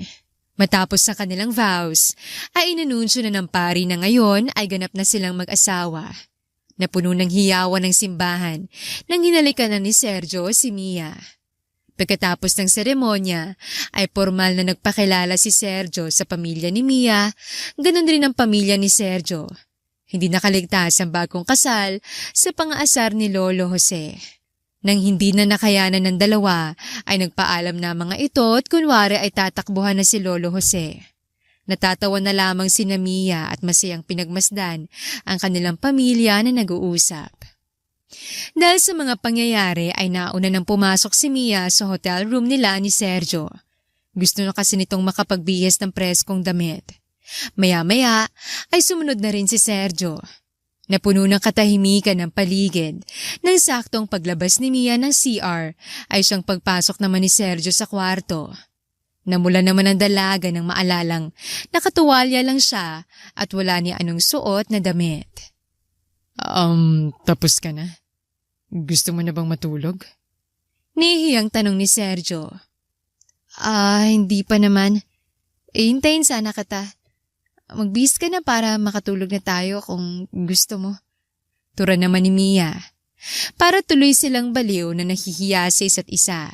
Matapos sa kanilang vows, ay inanunsyo na ng pari na ngayon ay ganap na silang mag-asawa. Napuno ng hiyawan ng simbahan nang hinalikan na ni Sergio si Mia. Pagkatapos ng seremonya, ay formal na nagpakilala si Sergio sa pamilya ni Mia, ganun rin ang pamilya ni Sergio. Hindi nakaligtas ang bagong kasal sa pang-aasar ni Lolo Jose. Nang hindi na nakayanan ng dalawa, ay nagpaalam na mga ito at kunwari ay tatakbuhan na si Lolo Jose. Natatawa na lamang si Mia at masayang pinagmasdan ang kanilang pamilya na nag-uusap. Dahil sa mga pangyayari ay nauna nang pumasok si Mia sa hotel room nila ni Sergio. Gusto na kasi nitong makapagbihis ng preskong damit. Maya-maya ay sumunod na rin si Sergio. Napuno ng katahimikan ng paligid nang saktong paglabas ni Mia ng CR ay siyang pagpasok naman ni Sergio sa kwarto. Namula naman ang dalaga ng maalalang nakatuwalya lang siya at wala ni anong suot na damit. Tapos ka na? Gusto mo na bang matulog? Nihiyang tanong ni Sergio. Hindi pa naman. Hintayin sana kita. Magbihis ka na para makatulog na tayo kung gusto mo. Tura naman ni Mia. Para tuloy silang baliw na nahihiya sa isa't isa.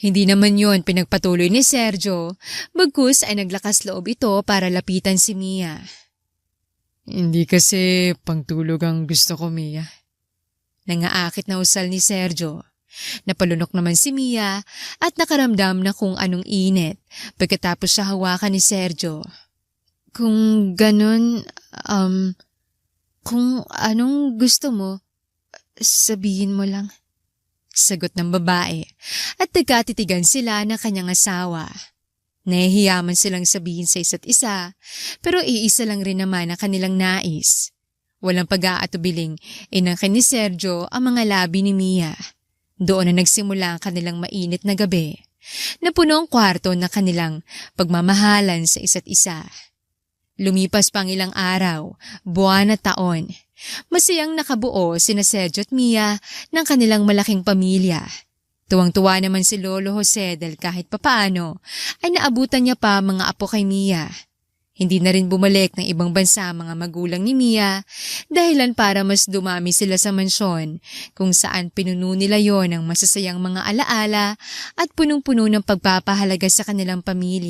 Hindi naman yon pinagpatuloy ni Sergio, bagkus ay naglakas loob ito para lapitan si Mia. Hindi kasi pangtulog ang gusto ko, Mia. Nangaakit na usal ni Sergio. Napalunok naman si Mia at nakaramdam na kung anong init pagkatapos siya hawakan ni Sergio. Kung ganun, kung anong gusto mo, sabihin mo lang. Sagot ng babae at nagkatitigan sila ng kanyang asawa. Nahihiyaman silang sabihin sa isa't isa pero iisa lang rin naman ang kanilang nais. Walang pag-aatubiling inangkin ni Sergio ang mga labi ni Mia. Doon na nagsimula ang kanilang mainit na gabi. Napuno ang kwarto na kanilang pagmamahalan sa isa't isa. Lumipas pang ilang araw, buwan at taon. Masayang nakabuo sina Sergio at Mia ng kanilang malaking pamilya. Tuwang-tuwa naman si Lolo Jose dahil kahit papaano ay naabutan niya pa mga apo kay Mia. Hindi na rin bumalik ng ibang bansa mga magulang ni Mia dahilan para mas dumami sila sa mansyon kung saan pinuno nila yon ng masasayang mga alaala at punong-puno ng pagpapahalaga sa kanilang pamilya.